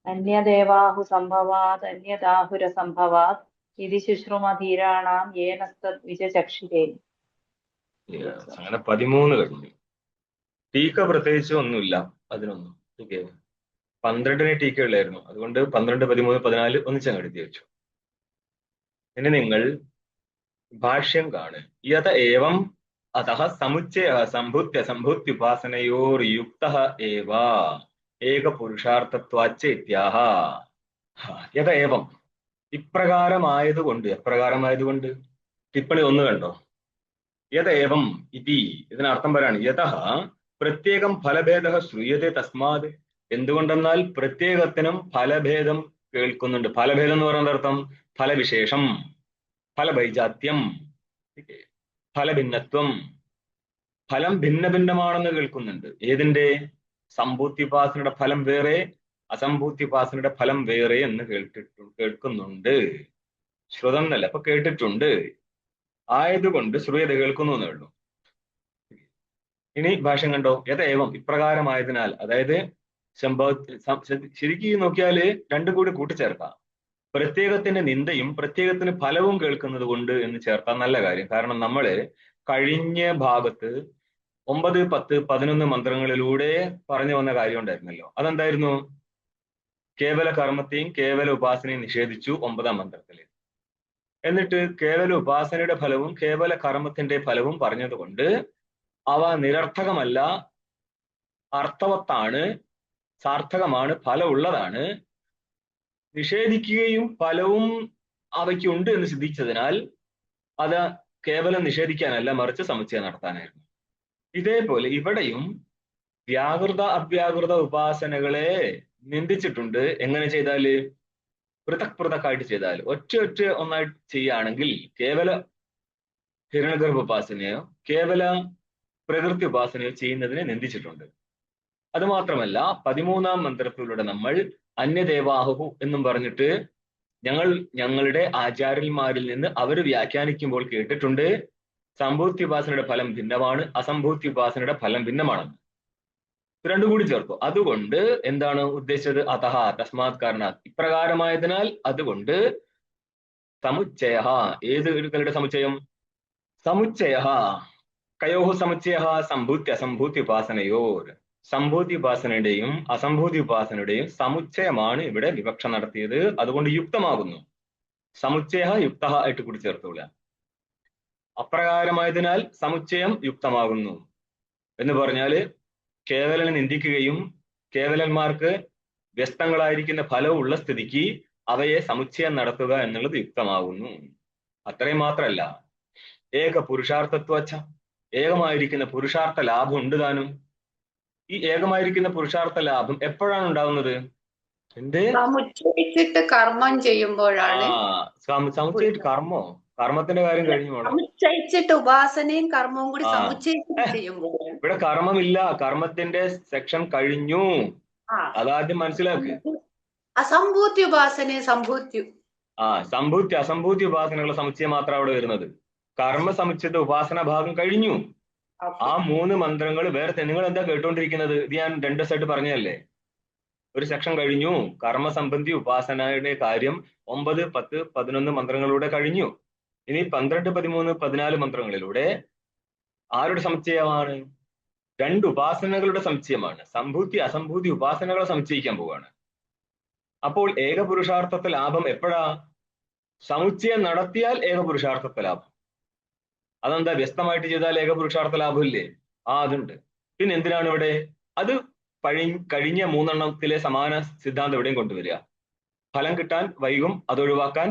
അന്യദേവാഹു സംഭവാത് അന്യദാഹുര സംഭവാത് ഇതി ശുശ്രുമധീരാണാം യേനസ്തദ് വിജചക്ഷിരേ. അങ്ങനെ 13 കഴിഞ്ഞു. ടീക്ക പ്രത്യേകിച്ച് ഒന്നുമില്ല അതിനൊന്നും. ഓക്കെ, 12 ടീക്ക ഉള്ളായിരുന്നു, അതുകൊണ്ട് 12, 13, 14 ഒന്നിച്ചങ്ങ് എഴുതി വെച്ചു. ഇനി നിങ്ങൾ ഭാഷ്യം കാണ്. യത ഏവം അതഃ സമുച്ചയ സംഭൂത്യുപാസനയോർയുക്തഃ ഏവ ഏകപുരുഷാർത്ഥത്വാച്ച ഇത്യാഹ. യത ഏവം, ഇപ്രകാരമായതുകൊണ്ട്. എപ്രകാരമായതുകൊണ്ട്? ടിപ്പണി 1 കണ്ടോ? യത ഏവം ഇതി, ഇതിനർത്ഥം പറയാണ്. യതഃ പ്രത്യേകം ഫലഭേദ ശ്രൂയത്തെ തസ്മാത്. എന്തുകൊണ്ടെന്നാൽ പ്രത്യേകത്തിനും ഫലഭേദം കേൾക്കുന്നുണ്ട്. ഫലഭേദം എന്ന് പറയുന്നത് അർത്ഥം ഫലവിശേഷം, ഫലവൈജാത്യം, ഫലഭിന്നത്വം, ഫലം ഭിന്ന ഭിന്നമാണെന്ന് കേൾക്കുന്നുണ്ട്. ഏതിന്റെ? സംഭൂത്യുപാസനയുടെ ഫലം വേറെ, അസംഭൂത്യുപാസനയുടെ ഫലം വേറെ എന്ന് കേൾക്കുന്നുണ്ട്. ശ്രുതം എന്നല്ല, അപ്പൊ കേട്ടിട്ടുണ്ട്. ആയതുകൊണ്ട് ശ്രൂയത കേൾക്കുന്നു എന്നേ ഉള്ളൂ. ഇനി ഭാഷ്യം കണ്ടോ? യഥേവം, ഇപ്രകാരമായതിനാൽ. അതായത് ശരിക്കും നോക്കിയാല് രണ്ടും കൂടി കൂട്ടിച്ചേർക്കാം. പ്രത്യേകത്തിന്റെ നിന്ദയും പ്രത്യേകത്തിന് ഫലവും കേൾക്കുന്നത് കൊണ്ട് എന്ന് ചേർത്താൽ നല്ല കാര്യം. കാരണം നമ്മള് കഴിഞ്ഞ ഭാഗത്ത് 9, 10, 11 മന്ത്രങ്ങളിലൂടെ പറഞ്ഞു വന്ന കാര്യം ഉണ്ടായിരുന്നല്ലോ. അതെന്തായിരുന്നു? കേവല കർമ്മത്തെയും കേവല ഉപാസനയും നിഷേധിച്ചു 9ാം മന്ത്രത്തില്. എന്നിട്ട് കേവല ഉപാസനയുടെ ഫലവും കേവല കർമ്മത്തിന്റെ ഫലവും പറഞ്ഞതുകൊണ്ട് അവ നിരർത്ഥകമല്ല, അർത്ഥവത്താണ്, സാർത്ഥകമാണ്, ഫലമുള്ളതാണ്. നിഷേധിക്കുകയും ഫലവും അവയ്ക്കുണ്ട് എന്ന് സിദ്ധിച്ചതിനാൽ അത് കേവലം നിഷേധിക്കാനല്ല, മറിച്ച് സമുച്ചയം നടത്താനായിരുന്നു. ഇതേപോലെ ഇവിടെയും വ്യാകൃത അവ്യാകൃത ഉപാസനകളെ നിന്ദിച്ചിട്ടുണ്ട്. എങ്ങനെ ചെയ്താല്? പൃഥക്കായിട്ട് ചെയ്താൽ. ഒറ്റ ഒന്നായിട്ട് ചെയ്യുകയാണെങ്കിൽ കേവല ഹിരണ്യഗർഭ ഉപാസനയോ കേവല പ്രകൃതി ഉപാസനയോ ചെയ്യുന്നതിനെ നിന്ദിച്ചിട്ടുണ്ട്. അതുമാത്രമല്ല 13ാം മന്ത്രത്തിലൂടെ നമ്മൾ അന്യദേവാഹു എന്നും പറഞ്ഞിട്ട് ഞങ്ങളുടെ ആചാര്യന്മാരിൽ നിന്ന് അവർ വ്യാഖ്യാനിക്കുമ്പോൾ കേട്ടിട്ടുണ്ട് സംഭൂത്യുപാസനയുടെ ഫലം ഭിന്നമാണ്, അസംഭൂത്യുപാസനയുടെ ഫലം ഭിന്നമാണെന്ന്. രണ്ടും കൂടി ചേർത്തു. അതുകൊണ്ട് എന്താണ് ഉദ്ദേശിച്ചത്? അതഹ തസ്മാത് കാരണാത്, ഇപ്രകാരമായതിനാൽ, അതുകൊണ്ട് സമുച്ചയ. ഏത് കളുടെ സമുച്ചയം? സമുച്ചയ. കയോഹു സമുച്ചയ? സംഭൂത്യ അസംഭൂത്യുപാസനയോർ. സംഭൂത്യുപാസനയുടെയും അസംഭൂത്യുപാസനയുടെയും സമുച്ചയമാണ് ഇവിടെ വിവക്ഷ നടത്തിയത്. അതുകൊണ്ട് യുക്തമാകുന്നു. സമുച്ചയ യുക്ത ആയിട്ട് കൂടി ചേർത്തുകൊള്ളുക. അപ്രകാരമായതിനാൽ സമുച്ചയം യുക്തമാകുന്നു എന്ന് പറഞ്ഞാല് കേവലനെ നിന്ദിക്കുകയും കേവലന്മാർക്ക് വ്യസ്തങ്ങളായിരിക്കുന്ന ഫലവും ഉള്ള സ്ഥിതിക്ക് അവയെ സമുച്ചയം നടത്തുക എന്നുള്ളത് യുക്തമാകുന്നു. അത്രയും മാത്രമല്ല, ഏക പുരുഷാർത്ഥത്വച്ച, ഏകമായിരിക്കുന്ന പുരുഷാർത്ഥ ലാഭം ഉണ്ട് താനും. ഈ ഏകമായിരിക്കുന്ന പുരുഷാർത്ഥ ലാഭം എപ്പോഴാണ് ഉണ്ടാവുന്നത്? സമുച്ചയിച്ചിട്ട് കർമ്മം ചെയ്യുമ്പോഴാണ്. സമുച്ചയിച്ച് കർമ്മോ? കർമ്മത്തിന്റെ കാര്യം കഴിഞ്ഞു പോണം. സമുച്ചയിച്ചിട്ട് ഉപാസനയും കർമ്മവും കൂടി സമുച്ചയിച്ചിട്ട് ചെയ്യുമ്പോൾ. ഇവിടെ കർമ്മമില്ല, കർമ്മത്തിന്റെ സെക്ഷൻ കഴിഞ്ഞു. അതാദ്യം മനസ്സിലാക്ക്. അസംഭൂത്യ ഉപാസന സംഭൂത്യ അസംഭൂത്യ ഉപാസനകളുടെ സമുച്ചയം മാത്രം അവിടെ വരുന്നത്. കർമ്മ സമുച്ചയത്തെ ഉപാസന ഭാഗം കഴിഞ്ഞു. ആ 3 മന്ത്രങ്ങൾ വേറെ. നിങ്ങൾ എന്താ കേട്ടുകൊണ്ടിരിക്കുന്നത്? ഇത് ഞാൻ 2 ദിവസമായിട്ട് പറഞ്ഞതല്ലേ. ഒരു സെക്ഷൻ കഴിഞ്ഞു. കർമ്മസംബന്ധി ഉപാസനയുടെ കാര്യം 9, 10, 11 മന്ത്രങ്ങളിലൂടെ കഴിഞ്ഞു. ഇനി 12, 13, 14 മന്ത്രങ്ങളിലൂടെ ആരുടെ സമുച്ചയമാണ്? 2 ഉപാസനകളുടെ സമുച്ചയമാണ്. സംഭൂതി അസംഭൂതി ഉപാസനകളെ സമുച്ചയിക്കാൻ പോവുകയാണ്. അപ്പോൾ ഏകപുരുഷാർത്ഥത്തെ ലാഭം എപ്പോഴാ? സമുച്ചയം നടത്തിയാൽ ഏകപുരുഷാർത്ഥത്തെ ലാഭം. അതെന്താ? വ്യസ്തമായിട്ട് ചെയ്താൽ ഏകപുരുഷാർത്ഥ ലാഭമില്ലേ? അതുണ്ട്. പിന്നെ എന്തിനാണ് ഇവിടെ? അത് കഴിഞ്ഞ 3 എണ്ണത്തിലെ സമാന സിദ്ധാന്തം എവിടെയും കൊണ്ടുവരിക. ഫലം കിട്ടാൻ വൈകും, അതൊഴിവാക്കാൻ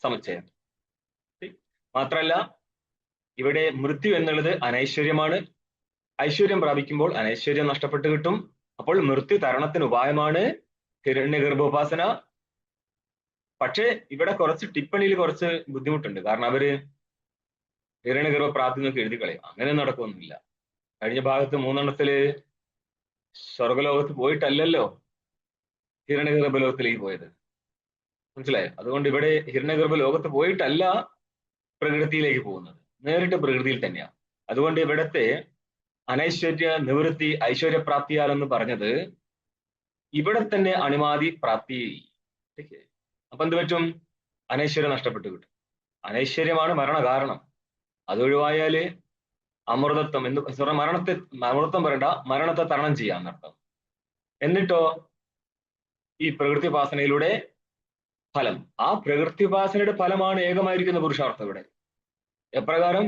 സമുച്ചയം. മാത്രല്ല ഇവിടെ മൃത്യു എന്നുള്ളത് അനൈശ്വര്യമാണ്. ഐശ്വര്യം പ്രാപിക്കുമ്പോൾ അനൈശ്വര്യം നഷ്ടപ്പെട്ട് കിട്ടും. അപ്പോൾ മൃത്യു തരണത്തിന് ഉപായമാണ് ഹിരണ്യഗർഭോപാസന. പക്ഷേ ഇവിടെ കുറച്ച് ടിപ്പണിയിൽ കുറച്ച് ബുദ്ധിമുട്ടുണ്ട്. കാരണം അവര് ഹിരണ്യഗർഭ പ്രാപ്തി നോക്കി എഴുതി കളയും. അങ്ങനെ നടക്കുമൊന്നുമില്ല. കഴിഞ്ഞ ഭാഗത്ത് 3 എണ്ണത്തില് സ്വർഗലോകത്ത് പോയിട്ടല്ലല്ലോ ഹിരണ്യഗർഭ ലോകത്തിലേക്ക് പോയത്. മനസ്സിലായോ? അതുകൊണ്ട് ഇവിടെ ഹിരണ്യഗർഭ ലോകത്ത് പോയിട്ടല്ല പ്രകൃതിയിലേക്ക് പോകുന്നത്, നേരിട്ട് പ്രകൃതിയിൽ തന്നെയാണ്. അതുകൊണ്ട് ഇവിടത്തെ അനൈശ്വര്യ നിവൃത്തി ഐശ്വര്യപ്രാപ്തിയാലെന്ന് പറഞ്ഞത് ഇവിടെ തന്നെ അണിമാതി പ്രാപ്തി. അപ്പൊ എന്ത് പറ്റും? അനൈശ്വര്യം നഷ്ടപ്പെട്ടു കിട്ടും. അനൈശ്വര്യമാണ് മരണ കാരണം. അതൊഴിവായാല് അമൃതത്വം അമൃതത്വം പറയണ്ട, മരണത്തെ തരണം ചെയ്യാന്നർത്ഥം. എന്നിട്ടോ ഈ പ്രകൃതിപാസനയിലൂടെ ഫലം, ആ പ്രകൃതിപാസനയുടെ ഫലമാണ് ഏകമായിരിക്കുന്ന പുരുഷാർത്ഥം. ഇവിടെ എപ്രകാരം?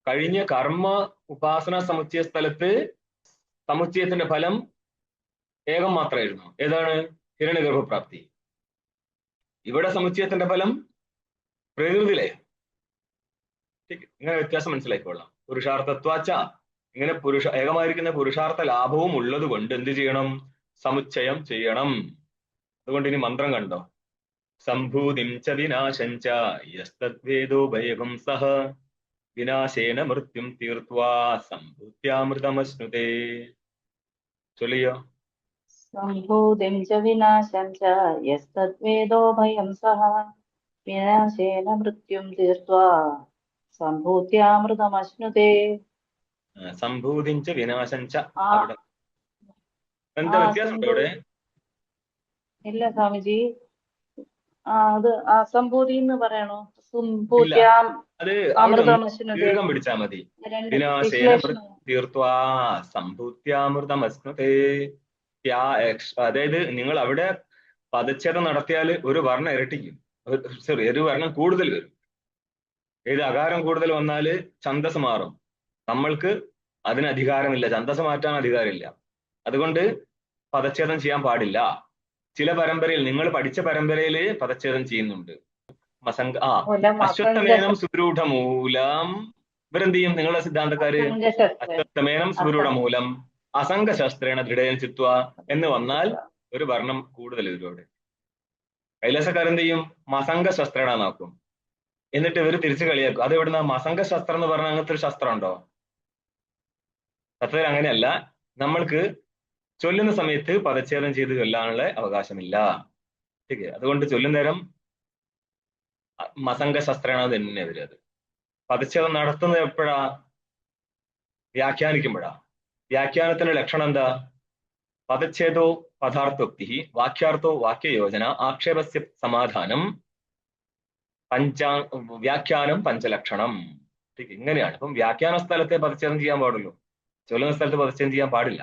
കഴിഞ്ഞ കർമ്മ ഉപാസന സമുച്ചയ സ്ഥലത്ത് സമുച്ചയത്തിന്റെ ഫലം ഏകം മാത്രമായിരുന്നു. ഏതാണ്? ഹിരണ്യഗർഭപ്രാപ്തി. ഇവിടെ സമുച്ചയത്തിന്റെ ഫലം പ്രകൃതിയിലെ. ഇങ്ങനെ വ്യത്യാസം മനസ്സിലാക്കിക്കൊള്ളാം. പുരുഷാർത്ഥത്വാച്ച, ഇങ്ങനെ ഏകമായിരിക്കുന്ന പുരുഷാർത്ഥ ലാഭവും ഉള്ളത് കൊണ്ട് എന്ത് ചെയ്യണം? സമുച്ചയം ചെയ്യണം. അതുകൊണ്ട് ഇനി മന്ത്രം കണ്ടോ? സംഭൂതിം ച വിനാശം ച യസ്തദ്വേദോ ഭയകം സഹ വിനാശേന മൃത്യും തീർത്വാ സംഭൂത്യാമൃതമശ്നുതേ. ചൊല്ലിയോ? സംഭൂതിം ച വിനാശം ച യസ്തദ്വേദോ ഭയം സഹ വിനാശേന മൃത്യും തീർത്വാ സംഭൂത്യാമൃതമശ്നുതേ. സംഭൂതിം ച വിനാശം ച, അവിടെ എന്താ വ്യത്യാസമുണ്ടോ അവിടെ? ഇല്ല സ്വാമിജി, അത് അസംഭൂതി എന്ന് പറയണോ? അത് ദീർഘം പിടിച്ചാ മതി. വിനാശേന തീർത്വാ സംഭൂത്യാമൃതമശ്നുതേ. അതായത് നിങ്ങൾ അവിടെ പദച്ഛേദം നടത്തിയാൽ ഒരു വർണ്ണം ഇരട്ടിക്കും, ഒരു വർണ്ണം കൂടുതൽ വരും. ഏത് അകാരം കൂടുതൽ വന്നാല് ഛന്ദസ് മാറും. നമ്മൾക്ക് അതിന് അധികാരമില്ല, ഛന്ദസ് മാറ്റാൻ അധികാരമില്ല. അതുകൊണ്ട് പദച്ഛേദം ചെയ്യാൻ പാടില്ല. ചില പരമ്പരയിൽ, നിങ്ങൾ പഠിച്ച പരമ്പരയിൽ പദച്ഛേദം ചെയ്യുന്നുണ്ട്. അശ്വത്ഥമേനം സുരൂഢമൂലം. ഇവരെന്ത് ചെയ്യും? നിങ്ങളുടെ സിദ്ധാന്തക്കാര് അശ്വത്ഥമേനം സുരൂഢമൂലം അസംഗശസ്ത്രേണ ദൃഢേന ചിത്വ എന്ന് വന്നാൽ ഒരു വർണ്ണം കൂടുതൽ വരും അവിടെ. കൈലാസക്കാരെന്ത് ചെയ്യും? മസംഗശസ്ത്രേണ നോക്കും. എന്നിട്ട് ഇവർ തിരിച്ചു കളിയാക്കും. അത് എവിടുന്ന? മസംഗശസ്ത്രം എന്ന് പറഞ്ഞാൽ അങ്ങനത്തെ ഒരു ശസ്ത്രം ഉണ്ടോ? സത്യത്തിൽ അങ്ങനെയല്ല. നമ്മൾക്ക് ചൊല്ലുന്ന സമയത്ത് പദച്ഛേദം ചെയ്ത് ചൊല്ലാനുള്ള അവകാശമില്ല. ശരി, അതുകൊണ്ട് ചൊല്ലുന്നേരം മസംഗശസ്ത്രേണ തന്നെ വരും. അത് പദച്ഛേദം നടത്തുന്നത് എപ്പോഴാ? വ്യാഖ്യാനിക്കുമ്പോഴാ. വ്യാഖ്യാനത്തിന്റെ ലക്ഷണം എന്താ? പദച്ഛേദോ പദാർത്ഥോക്തി വാക്യാർത്ഥോ വാക്യയോജന ആക്ഷേപസ്യ സമാധാനം വ്യാഖ്യാനം പഞ്ചലക്ഷണം. ഇങ്ങനെയാണ്. അപ്പം വ്യാഖ്യാന സ്ഥലത്തെ പദച്ഛേദം ചെയ്യാൻ പാടുള്ളൂ, ചൊല്ലുന്ന സ്ഥലത്ത് പദച്ഛേദം ചെയ്യാൻ പാടില്ല.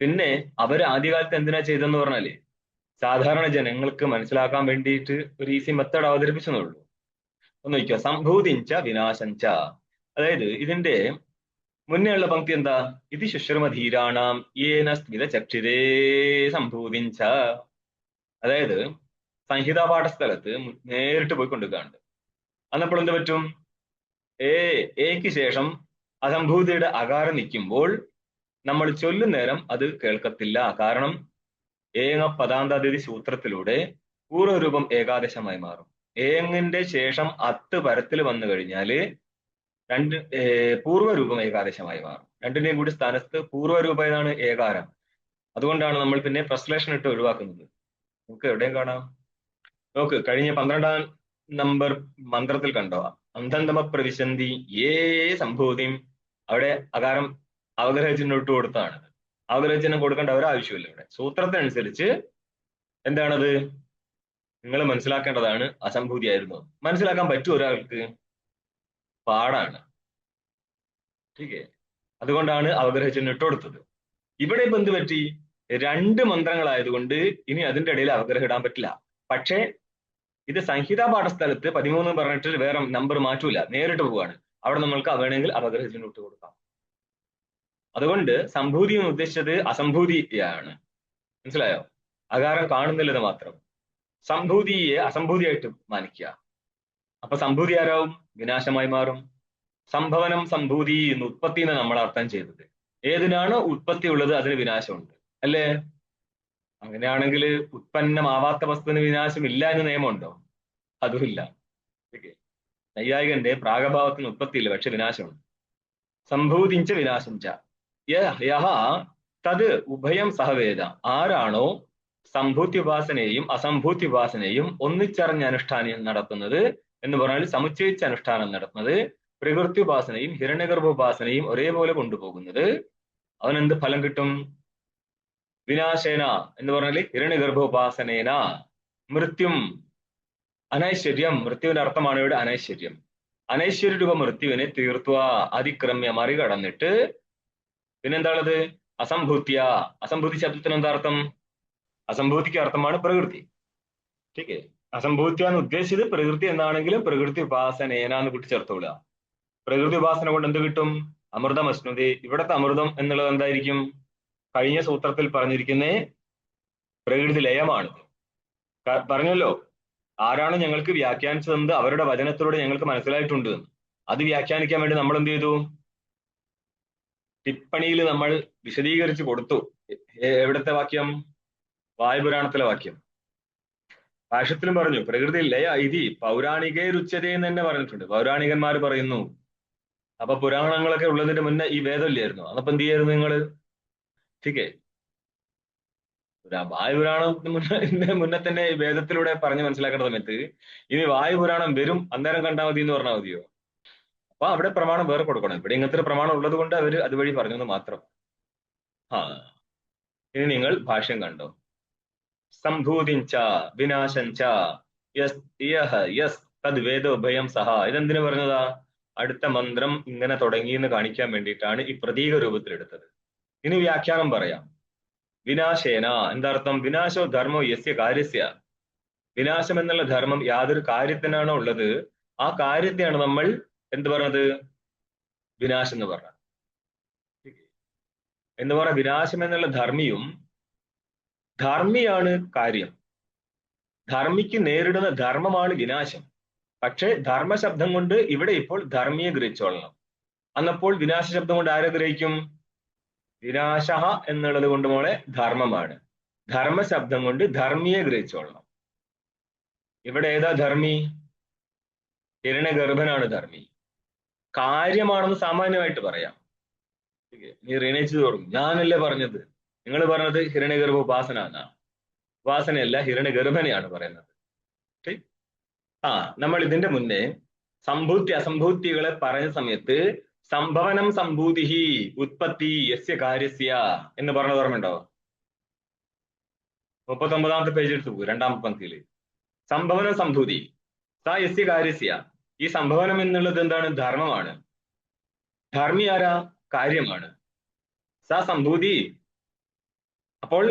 പിന്നെ അവർ ആദ്യകാലത്ത് എന്തിനാ ചെയ്തെന്ന് പറഞ്ഞാല് സാധാരണ ജനങ്ങൾക്ക് മനസ്സിലാക്കാൻ വേണ്ടിയിട്ട് ഒരു ഈസി മെത്തേഡ് അവതരിപ്പിച്ചെന്നുള്ളൂ. ഒന്ന് നോക്കിയോ, സംഭൂതിഞ്ച വിനാശഞ്ച. അതായത് ഇതിന്റെ മുന്നേ ഉള്ള പങ്ക്തി എന്താ? ഇത് ശുശ്രമധീരാണാം യേന സ്മിത ചക്ഷിരേ സംഭൂതിഞ്ച. അതായത് സംഹിതാ പാഠസ്ഥലത്ത് നേരിട്ട് പോയി കൊണ്ടുപോകാണ്ട്. അന്നപ്പോൾ എന്ത് പറ്റും? ഏക്ക് ശേഷം അസംഭൂതിയുടെ അകാരം നിൽക്കുമ്പോൾ നമ്മൾ ചൊല്ലുന്നേരം അത് കേൾക്കത്തില്ല. കാരണം ഏങ്ങ പദാന്താതിഥി സൂത്രത്തിലൂടെ പൂർവ്വരൂപം ഏകാദശമായി മാറും. ഏങ്ങിന്റെ ശേഷം അത്ത് പരത്തിൽ വന്നു കഴിഞ്ഞാല് പൂർവ്വരൂപം ഏകാദശമായി മാറും. രണ്ടിന്റെയും കൂടി സ്ഥാനത്ത് പൂർവ്വരൂപ ഏതാണ്? ഏകാരം. അതുകൊണ്ടാണ് നമ്മൾ പിന്നെ പ്രശ്ലേഷൻ ഇട്ട് ഒഴിവാക്കുന്നത്. നമുക്ക് എവിടെയും കാണാം. നോക്ക്, കഴിഞ്ഞ 12-ാം നമ്പർ മന്ത്രത്തിൽ കണ്ടോ? അന്ധന്തമ പ്രവിശന്തി ഏ സംഭൂതിയും. അവിടെ അകാരം അവഗ്രഹചിഹ്നം ഇട്ട് കൊടുത്താണ്. അവഗ്രഹചിഹ്നം കൊടുക്കേണ്ട ഒരാവശ്യമില്ല. ഇവിടെ സൂത്രത്തിനനുസരിച്ച് എന്താണത്? നിങ്ങൾ മനസ്സിലാക്കേണ്ടതാണ്. അസംഭൂതി ആയിരുന്നു. മനസ്സിലാക്കാൻ പറ്റും ഒരാൾക്ക്? പാടാണ്. ठीक है. അതുകൊണ്ടാണ് അവഗ്രഹചിഹ്നം ഇട്ട് കൊടുത്തത്. ഇവിടെ ഇപ്പൊ എന്ത് പറ്റി? 2 മന്ത്രങ്ങളായതുകൊണ്ട് ഇനി അതിന്റെ ഇടയിൽ അവഗ്രഹം ഇടാൻ പറ്റില്ല. പക്ഷേ ഇത് സംഹിതാ പാഠസ്ഥലത്ത് 13 പറഞ്ഞിട്ട് വേറെ നമ്പർ മാറ്റൂല, നേരിട്ട് പോവാണ്. അവിടെ നമ്മൾക്ക് വേണമെങ്കിൽ അവഗ്രഹചിഹ്നം ഇട്ട് കൊടുക്കാം. അതുകൊണ്ട് സംഭൂതി എന്ന് ഉദ്ദേശിച്ചത് അസംഭൂതിയാണ്. മനസ്സിലായോ? അകാരം കാണുന്നില്ലത് മാത്രം. സംഭൂതിയെ അസംഭൂതിയായിട്ട് മാനിക്കുക. അപ്പൊ സംഭൂതി ആരാവും? വിനാശമായി മാറും. സംഭവനം സംഭൂതി എന്ന് ഉത്പത്തിനെ നമ്മൾ അർത്ഥം ചെയ്തത്. ഏതിനാണ് ഉത്പത്തി ഉള്ളത് അതിന് വിനാശമുണ്ട്, അല്ലേ? അങ്ങനെയാണെങ്കിൽ ഉത്പന്നമാവാത്ത വസ്തുവിന് വിനാശം ഇല്ല എന്ന് നിയമമുണ്ടോ? അതുമില്ല. നൈയായികന്റെ പ്രാഗഭാവത്തിന് ഉത്പത്തിയില്ല, പക്ഷെ വിനാശമുണ്ട്. സംഭൂതിഞ്ച വിനാശിഞ്ച യഹ തത് ഉഭയം സഹവേദ. ആരാണോ സംഭൂത്യുപാസനയെയും അസംഭൂത്യുപാസനയെയും ഒന്നിച്ചറിഞ്ഞ അനുഷ്ഠാനം നടത്തുന്നത് എന്ന് പറഞ്ഞാൽ സമുച്ചയിച്ച അനുഷ്ഠാനം നടത്തുന്നത്, പ്രകൃത്യുപാസനയും ഹിരണ്യഗർഭോപാസനയും ഒരേപോലെ കൊണ്ടുപോകുന്നത്, അവനെന്ത് ഫലം കിട്ടും? വിനാശേന എന്ന് പറഞ്ഞാല് ഹിരണ്യഗർഭോപാസനേന മൃത്യും അനൈശ്വര്യം. മൃത്യുവിന്റെ അർത്ഥമാണ് ഇവിടെ അനൈശ്വര്യം. അനൈശ്വര്യ രൂപ മൃത്യുവിനെ തീർത്തുക, അതിക്രമ്യ മറികടന്നിട്ട് പിന്നെന്താണത്? അസംഭൂത്യ. അസംഭൂതി ശബ്ദത്തിന് എന്താ അർത്ഥം? അസംഭൂതിക്ക് അർത്ഥമാണ് പ്രകൃതി. ठीक അസംഭൂത്യ എന്ന് ഉദ്ദേശിച്ചത് പ്രകൃതി എന്നാണെങ്കിലും പ്രകൃതി ഉപാസനേന എന്ന് കൂട്ടിച്ചേർത്തോളുക. പ്രകൃതി ഉപാസന കൊണ്ട് എന്ത് കിട്ടും? അമൃതം അശ്നുതി. ഇവിടത്തെ അമൃതം എന്നുള്ളത് എന്തായിരിക്കും? കഴിഞ്ഞ സൂത്രത്തിൽ പറഞ്ഞിരിക്കുന്ന പ്രകൃതി ലയമാണ്. പറഞ്ഞല്ലോ, ആരാണ് ഞങ്ങൾക്ക് വ്യാഖ്യാനിച്ചതെന്ന് അവരുടെ വചനത്തിലൂടെ ഞങ്ങൾക്ക് മനസ്സിലായിട്ടുണ്ട്. അത് വ്യാഖ്യാനിക്കാൻ വേണ്ടി നമ്മൾ എന്ത് ചെയ്തു? ടിപ്പണിയിൽ നമ്മൾ വിശദീകരിച്ച് കൊടുത്തു. എവിടത്തെ വാക്യം? വായുപുരാണത്തിലെ വാക്യം. ഭാഷ്യത്തിലും പറഞ്ഞു പ്രകൃതി ലയ ഇതി പൗരാണികേ രുച്യത എന്ന് തന്നെ പറഞ്ഞിട്ടുണ്ട്. പൗരാണികന്മാർ പറയുന്നു. അപ്പൊ പുരാണങ്ങളൊക്കെ ഉള്ളതിന്റെ മുന്നേ ഈ വേദം ഇല്ലായിരുന്നു. അതപ്പോ എന്ത് ചെയ്യായിരുന്നു നിങ്ങള്? ठीके വായുപുരാണത്തിന് മുന്നേ തന്നെ വേദത്തിലൂടെ പറഞ്ഞ് മനസ്സിലാക്കേണ്ട സമയത്ത് ഇനി വായുപുരാണം വരും അന്നേരം കണ്ടാൽ മതി എന്ന് പറഞ്ഞാൽ മതിയോ? അപ്പൊ അവിടെ പ്രമാണം വേറെ കൊടുക്കണം. ഇവിടെ ഇങ്ങനത്തെ ഒരു പ്രമാണം ഉള്ളത് കൊണ്ട് അവര് അതുവഴി പറഞ്ഞെന്ന് മാത്രം. ഇനി നിങ്ങൾ ഭാഷ്യം കണ്ടോ? സംഭൂതിഞ്ച വിനാശഞ്ച യസ് തദ് വേദോഭയം സഹ. ഇതെന്തിനു പറഞ്ഞതാ? അടുത്ത മന്ത്രം ഇങ്ങനെ തുടങ്ങി എന്ന് കാണിക്കാൻ വേണ്ടിയിട്ടാണ് ഈ പ്രതീക രൂപത്തിലെടുത്തത്. ഇനി വ്യാഖ്യാനം പറയാം. വിനാശേന എന്താർത്ഥം? വിനാശോ ധർമ്മോ യസ്യ കാര്യസ്യ. വിനാശം എന്നുള്ള ധർമ്മം യാതൊരു കാര്യത്തിനാണോ ഉള്ളത് ആ കാര്യത്തെയാണ് നമ്മൾ എന്ത് പറഞ്ഞത്? വിനാശം എന്ന് പറഞ്ഞത്. എന്ന് പറഞ്ഞ വിനാശം എന്നുള്ള ധർമ്മിയും ധർമ്മിയാണ് കാര്യം. ധർമ്മിക്ക് നേരിടുന്ന ധർമ്മമാണ് വിനാശം. പക്ഷെ ധർമ്മശബ്ദം കൊണ്ട് ഇവിടെ ഇപ്പോൾ ധർമ്മിയെ ഗ്രഹിച്ചോളണം. അന്നപ്പോൾ വിനാശ ശബ്ദം കൊണ്ട് ആരെ ഗ്രഹിക്കും? വിനാശ എന്നുള്ളത് കൊണ്ട് മോളെ ധർമ്മമാണ്. ധർമ്മശബ്ദം കൊണ്ട് ധർമ്മിയെ ഗ്രഹിച്ചോളണം. ഇവിടെ ഏതാ ധർമ്മി? ഹിരണ്യഗർഭനാണ് ധർമ്മി. കാര്യമാണെന്ന് സാമാന്യമായിട്ട് പറയാം. നീ റിനേച്ച് തോറും ഞാനല്ലേ പറഞ്ഞത്, നിങ്ങൾ പറഞ്ഞത് ഹിരണ്യഗർഭ ഉപാസന എന്നാ. ഉപാസനയല്ല, ഹിരണ്യഗർഭനെയാണ് പറയുന്നത്. നമ്മൾ ഇതിന്റെ മുന്നേ സംഭൂതി അസംഭൂതികളെ പറഞ്ഞ സമയത്ത് സംഭവനം സംഭൂതി ഉത്പത്തി യസ്യ കാര്യസ്യ എന്ന് പറഞ്ഞത് ഓർമ്മയുണ്ടോ? 39ാമത്തെ പേജ് എടുത്തു, 2ാമത്തെ പങ്ക്തിയില്. സംഭവനം സംഭൂതി സ യസ്യ കാര്യസ്യ. ഈ സംഭവനം എന്നുള്ളത് എന്താണ്? ധർമ്മമാണ്. ധർമ്മി ആരാ? കാര്യമാണ്. സ സംഭൂതി. അപ്പോൾ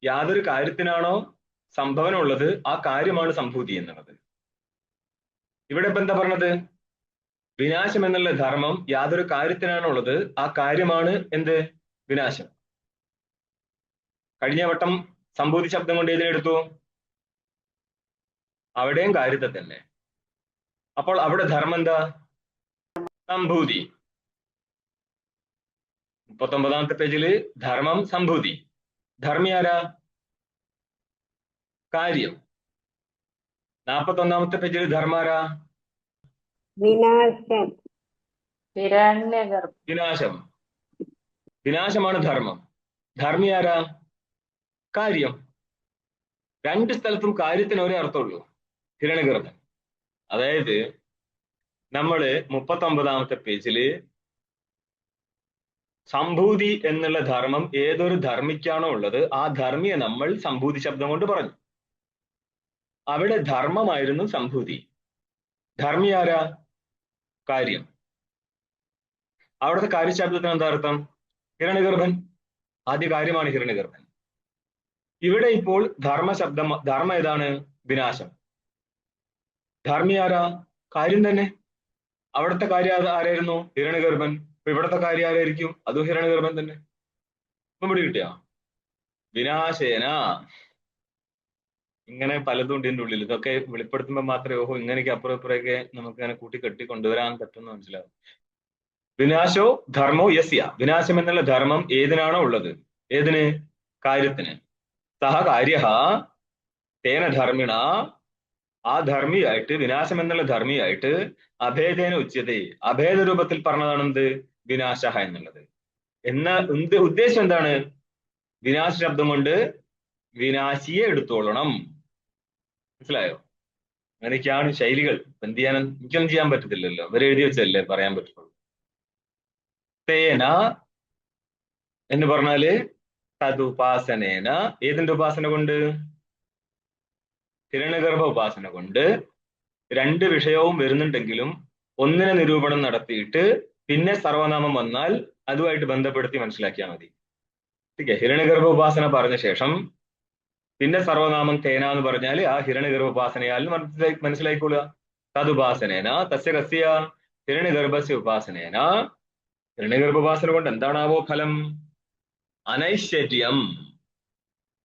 യാതൊരു കാര്യത്തിനാണോ സംഭവനം ഉള്ളത് ആ കാര്യമാണ് സംഭൂതി എന്നുള്ളത്. ഇവിടെ ഇപ്പൊ എന്താ പറഞ്ഞത്? വിനാശം എന്നുള്ള ധർമ്മം യാതൊരു കാര്യത്തിനാണോ ഉള്ളത് ആ കാര്യമാണ് എന്ത്? വിനാശം. കഴിഞ്ഞ വട്ടം സംഭൂതി ശബ്ദം കൊണ്ട് ഇതിനെടുത്തു, അവിടെയും കാര്യത്തെ തന്നെ. അപ്പോൾ അവിടെ ധർമ്മം എന്താ? സംഭൂതി. 39ാമത്തെ പേജില് ധർമ്മം സംഭൂതി. ധർമ്മി ആരാ? കാര്യം. 41ാമത്തെ പേജിൽ ധർമാരാ? വിനാശം. ഹിരണ്യഗർഭ. വിനാശം. വിനാശമാണ് ധർമ്മം. ധർമ്മി ആരാ? കാര്യം. രണ്ട് സ്ഥലത്തും കാര്യത്തിന് ഒരേ അർത്ഥമുള്ളൂ, ഹിരണ്യഗർഭൻ. അതായത് നമ്മള് 39ാമത്തെ പേജില് സംഭൂതി എന്നുള്ള ധർമ്മം ഏതൊരു ധർമ്മിക്കാണോ ഉള്ളത് ആ ധർമ്മിയെ നമ്മൾ സംഭൂതി ശബ്ദം കൊണ്ട് പറഞ്ഞു. അവിടെ ധർമ്മമായിരുന്നു സംഭൂതി. ധർമ്മി ആരാ? കാര്യം. അവിടുത്തെ കാര്യശബ്ദത്തിന് എന്താ അർത്ഥം? ഹിരണ്യഗർഭൻ. ആദ്യ കാര്യമാണ് ഹിരണ്യഗർഭൻ. ഇവിടെ ഇപ്പോൾ ധർമ്മശബ്ദം, ധർമ്മം ഏതാണ്? വിനാശം. ധർമ്മി ആരാ? കാര്യം തന്നെ. അവിടുത്തെ കാര്യം ആരായിരുന്നു? ഹിരണ്യഗർഭൻ. അപ്പൊ ഇവിടുത്തെ കാര്യം ആരായിരിക്കും? അതും ഹിരണ്യഗർഭൻ തന്നെ. ഇപ്പം ഇവിടെ കിട്ടിയ വിനാശേന. ഇങ്ങനെ പലതും ഉണ്ട് ഇതിന്റെ ഉള്ളിൽ. ഇതൊക്കെ വെളിപ്പെടുത്തുമ്പോൾ മാത്രമേ ഓഹോ ഇങ്ങനെയൊക്കെ അപ്പുറം ഇപ്പുറമൊക്കെ നമുക്ക് ഇങ്ങനെ കൂട്ടിക്കെട്ടി കൊണ്ടുവരാൻ പറ്റുമെന്ന് മനസ്സിലാവും. വിനാശോ ധർമ്മോ യസ്യ. വിനാശം എന്നുള്ള ധർമ്മം ഏതിനാണോ ഉള്ളത്? ഏതിന്? കാര്യത്തിന്. സഹ കാര്യ തേന ധർമ്മിണ. ആ ധർമ്മിയായിട്ട്, വിനാശം എന്നുള്ള ധർമ്മിയായിട്ട് അഭേദേന ഉച്യതേ. അഭേദ രൂപത്തിൽ പറഞ്ഞതാണ് എന്ത്? വിനാശ എന്നുള്ളത്. എന്നാൽ ഉദ്ദേശം എന്താണ്? വിനാശ ശബ്ദം കൊണ്ട് വിനാശിയെ എടുത്തോളണം. മനസ്സിലായോ? അങ്ങനെയൊക്കെയാണ് ശൈലികൾ. എന്ത് ചെയ്യാനും എനിക്കൊന്നും ചെയ്യാൻ പറ്റത്തില്ലല്ലോ, ഇവരെ എഴുതി വെച്ചല്ലേ പറയാൻ പറ്റുള്ളൂ. തേന എന്ന് പറഞ്ഞാല് തതുപാസനേന ഏതിന്റെ ഉപാസന കൊണ്ട്? ഹിരണ്യഗർഭ ഉപാസന കൊണ്ട് രണ്ട് വിഷയവും വരുന്നുണ്ടെങ്കിലും ഒന്നിനെ നിരൂപണം നടത്തിയിട്ട് പിന്നെ സർവനാമം വന്നാൽ അതുമായിട്ട് ബന്ധപ്പെടുത്തി മനസ്സിലാക്കിയാൽ മതി. ഓക്കെ, ഹിരണ്യഗർഭ ഉപാസന പറഞ്ഞ ശേഷം പിന്നെ സർവനാമം തേന എന്ന് പറഞ്ഞാൽ ആ ഹിരണ്യഗർഭ ഉപാസനയാൽ മനസ്സിലായിക്കൊള്ളുക. തതുപാസനേന തസ്യ കസ്യ ഹിരണ്യഗർഭസ്യ ഉപാസനേന ഹിരണ്യഗർഭ ഉപാസന കൊണ്ട് എന്താണാവോ ഫലം? അനൈശ്വര്യം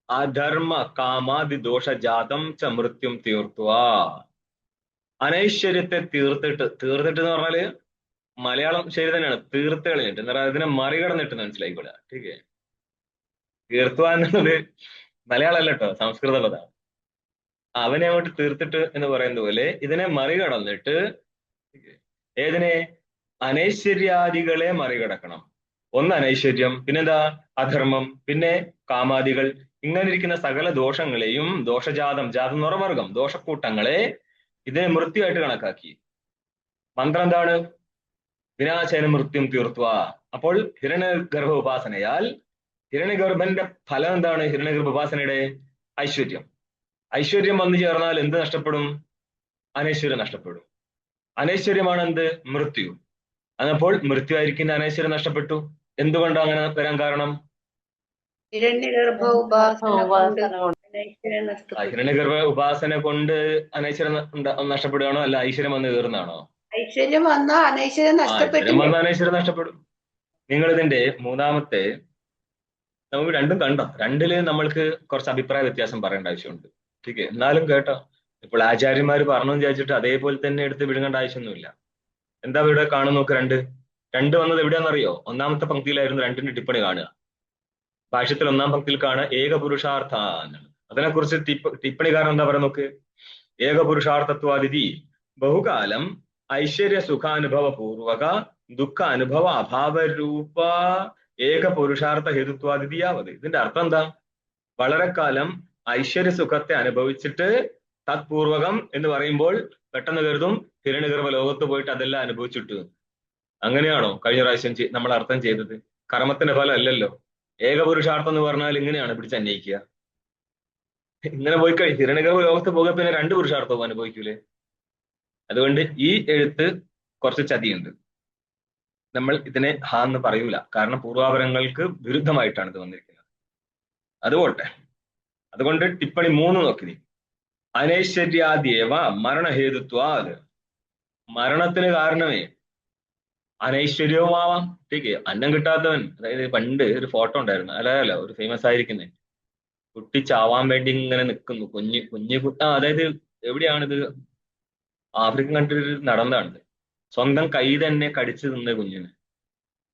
അധർമ്മ കാമാദി ദോഷജാതം ച മൃത്യും തീർത്തുക. അനൈശ്വര്യത്തെ തീർത്തിട്ട് എന്ന് പറഞ്ഞാല് മലയാളം ശരി തന്നെയാണ്, തീർത്ത് കളഞ്ഞിട്ട് എന്താ പറയുക, ഇതിനെ മറികടന്നിട്ട് മനസ്സിലായിക്കൊള്ളുക. ടീക്കേ, തീർത്തുക എന്നുള്ളത് മലയാളമല്ല കേട്ടോ, സംസ്കൃത പദമാണ്. അവനെ അങ്ങോട്ട് തീർത്തിട്ട് എന്ന് പറയുന്നത് പോലെ ഇതിനെ മറികടന്നിട്ട് ഏതിനെ? അനൈശ്വര്യാദികളെ മറികടക്കണം. ഒന്ന് അനൈശ്വര്യം, പിന്നെന്താ? അധർമ്മം, പിന്നെ കാമാദികൾ. ഇങ്ങനെ ഇരിക്കുന്ന സകല ദോഷങ്ങളെയും, ദോഷജാതം, ജാതം എന്ന് പറഞ്ഞ വർഗം, ദോഷക്കൂട്ടങ്ങളെ ഇതിനെ മൃത്യുവായിട്ട് കണക്കാക്കി. മന്ത്രം എന്താണ്? വിനാശന മൃത്യും തീർത്തുക. അപ്പോൾ ഹിരണ്യഗർഭ ഉപാസനയാൽ ഹിരണ്യഗർഭന്റെ ഫലം എന്താണ്? ഹിരണ്യഗർഭ ഉപാസനയുടെ ഐശ്വര്യം. ഐശ്വര്യം വന്നു ചേർന്നാൽ എന്ത് നഷ്ടപ്പെടും? അനൈശ്വര്യം നഷ്ടപ്പെടും. അനൈശ്വര്യമാണ് എന്ത്? മൃത്യു. അതപ്പോൾ മൃത്യു ആയിരിക്കുന്ന അനൈശ്വര്യം നഷ്ടപ്പെട്ടു. എന്തുകൊണ്ടാണ് അങ്ങനെ വരാൻ കാരണം? ഹിരണ്യഗർഭ ഉപാസന കൊണ്ട് അനൈശ്വര്യം നഷ്ടപ്പെട്ടു. ഹിരണ്യഗർഭ ഉപാസന കൊണ്ട് അനൈശ്വര്യം നഷ്ടപ്പെടുകയാണോ? അല്ല ഐശ്വര്യം വന്ന് കയറുന്നതാണോ? ഐശ്വര്യം വന്നാൽ അനൈശ്വര്യം നഷ്ടപ്പെട്ടു. വന്ന അനൈശ്വര്യം നഷ്ടപ്പെടും. നിങ്ങൾ ഇതിന്റെ മൂന്നാമത്തെ, നമുക്ക് രണ്ടും കണ്ടോ? രണ്ടില് നമ്മൾക്ക് കുറച്ച് അഭിപ്രായ വ്യത്യാസം പറയേണ്ട ആവശ്യമുണ്ട്. ठीक है, എന്നാലും കേട്ടോ, ഇപ്പോൾ ആചാര്യന്മാർ പറഞ്ഞു വിചാരിച്ചിട്ട് അതേപോലെ തന്നെ എടുത്ത് വിഴുങ്ങേണ്ട ആവശ്യമൊന്നുമില്ല. എന്താ ഇവിടെ കാണുന്ന നോക്ക്? രണ്ട് വന്നത് എവിടെയാണെന്നറിയോ? ഒന്നാമത്തെ പങ്ക്തിയിലായിരുന്നു രണ്ടിന്റെ ടിപ്പണി കാണുക. ഭാഷ്യത്തിൽ ഒന്നാം പങ്ക്തിയിൽ കാണുക ഏകപുരുഷാർത്ഥ എന്നാണ്. അതിനെക്കുറിച്ച് ടിപ്പണിക്കാരൻ എന്താ പറയുക നോക്ക്? ഏകപുരുഷാർത്ഥത്വാദിതി ബഹുകാലം ഐശ്വര്യ സുഖാനുഭവ പൂർവക ദുഃഖ അനുഭവ അഭാവരൂപ ഏകപുരുഷാർത്ഥ ഹേതുത്വാദിതിയാവത്. ഇതിന്റെ അർത്ഥം എന്താ? വളരെ കാലം ഐശ്വര്യ സുഖത്തെ അനുഭവിച്ചിട്ട് തത്പൂർവകം എന്ന് പറയുമ്പോൾ പെട്ടെന്ന് കരുതും ഹിരണ്യഗർഭ ലോകത്ത് പോയിട്ട് അതെല്ലാം അനുഭവിച്ചിട്ട്. അങ്ങനെയാണോ കഴിഞ്ഞ പ്രാവശ്യം നമ്മൾ അർത്ഥം ചെയ്തത്? കർമ്മത്തിന്റെ ഫലം അല്ലല്ലോ. ഏകപുരുഷാർത്ഥം എന്ന് പറഞ്ഞാൽ ഇങ്ങനെയാണ് പിടിച്ചന്വയിക്കുക. ഇങ്ങനെ പോയി കഴിഞ്ഞ് ഹിരണ്യഗർഭ ലോകത്ത് പോകുക പിന്നെ രണ്ട് പുരുഷാർത്ഥവും അനുഭവിക്കൂലേ? അതുകൊണ്ട് ഈ എഴുത്ത് കുറച്ച് ചതിയുണ്ട്. നമ്മൾ ഇതിനെ ഹാ എന്ന് പറയൂല, കാരണം പൂർവാപരങ്ങൾക്ക് വിരുദ്ധമായിട്ടാണ് ഇത് വന്നിരിക്കുന്നത്. അതുകൊട്ടെ, അതുകൊണ്ട് ടിപ്പണി 3 നോക്കി. അനൈശ്വര്യാദ്യേവ മരണഹേതുത്വാത്, മരണത്തിന് കാരണമേ അനൈശ്വര്യവുമാവാം. ടീക്ക്, അന്നം കിട്ടാത്തവൻ, അതായത് പണ്ട് ഒരു ഫോട്ടോ ഉണ്ടായിരുന്നു, അല്ലല്ലോ ഒരു ഫേമസ് ആയിരിക്കുന്നേ, കുട്ടി ചാവാൻ വേണ്ടി ഇങ്ങനെ നിൽക്കുന്നു, കുഞ്ഞു അതായത് എവിടെയാണിത്? ആഫ്രിക്കൻ കൺട്രിയിൽ നടന്നതാണിത്. സ്വന്തം കൈ തന്നെ കടിച്ചു തിന്ന കുഞ്ഞിന്.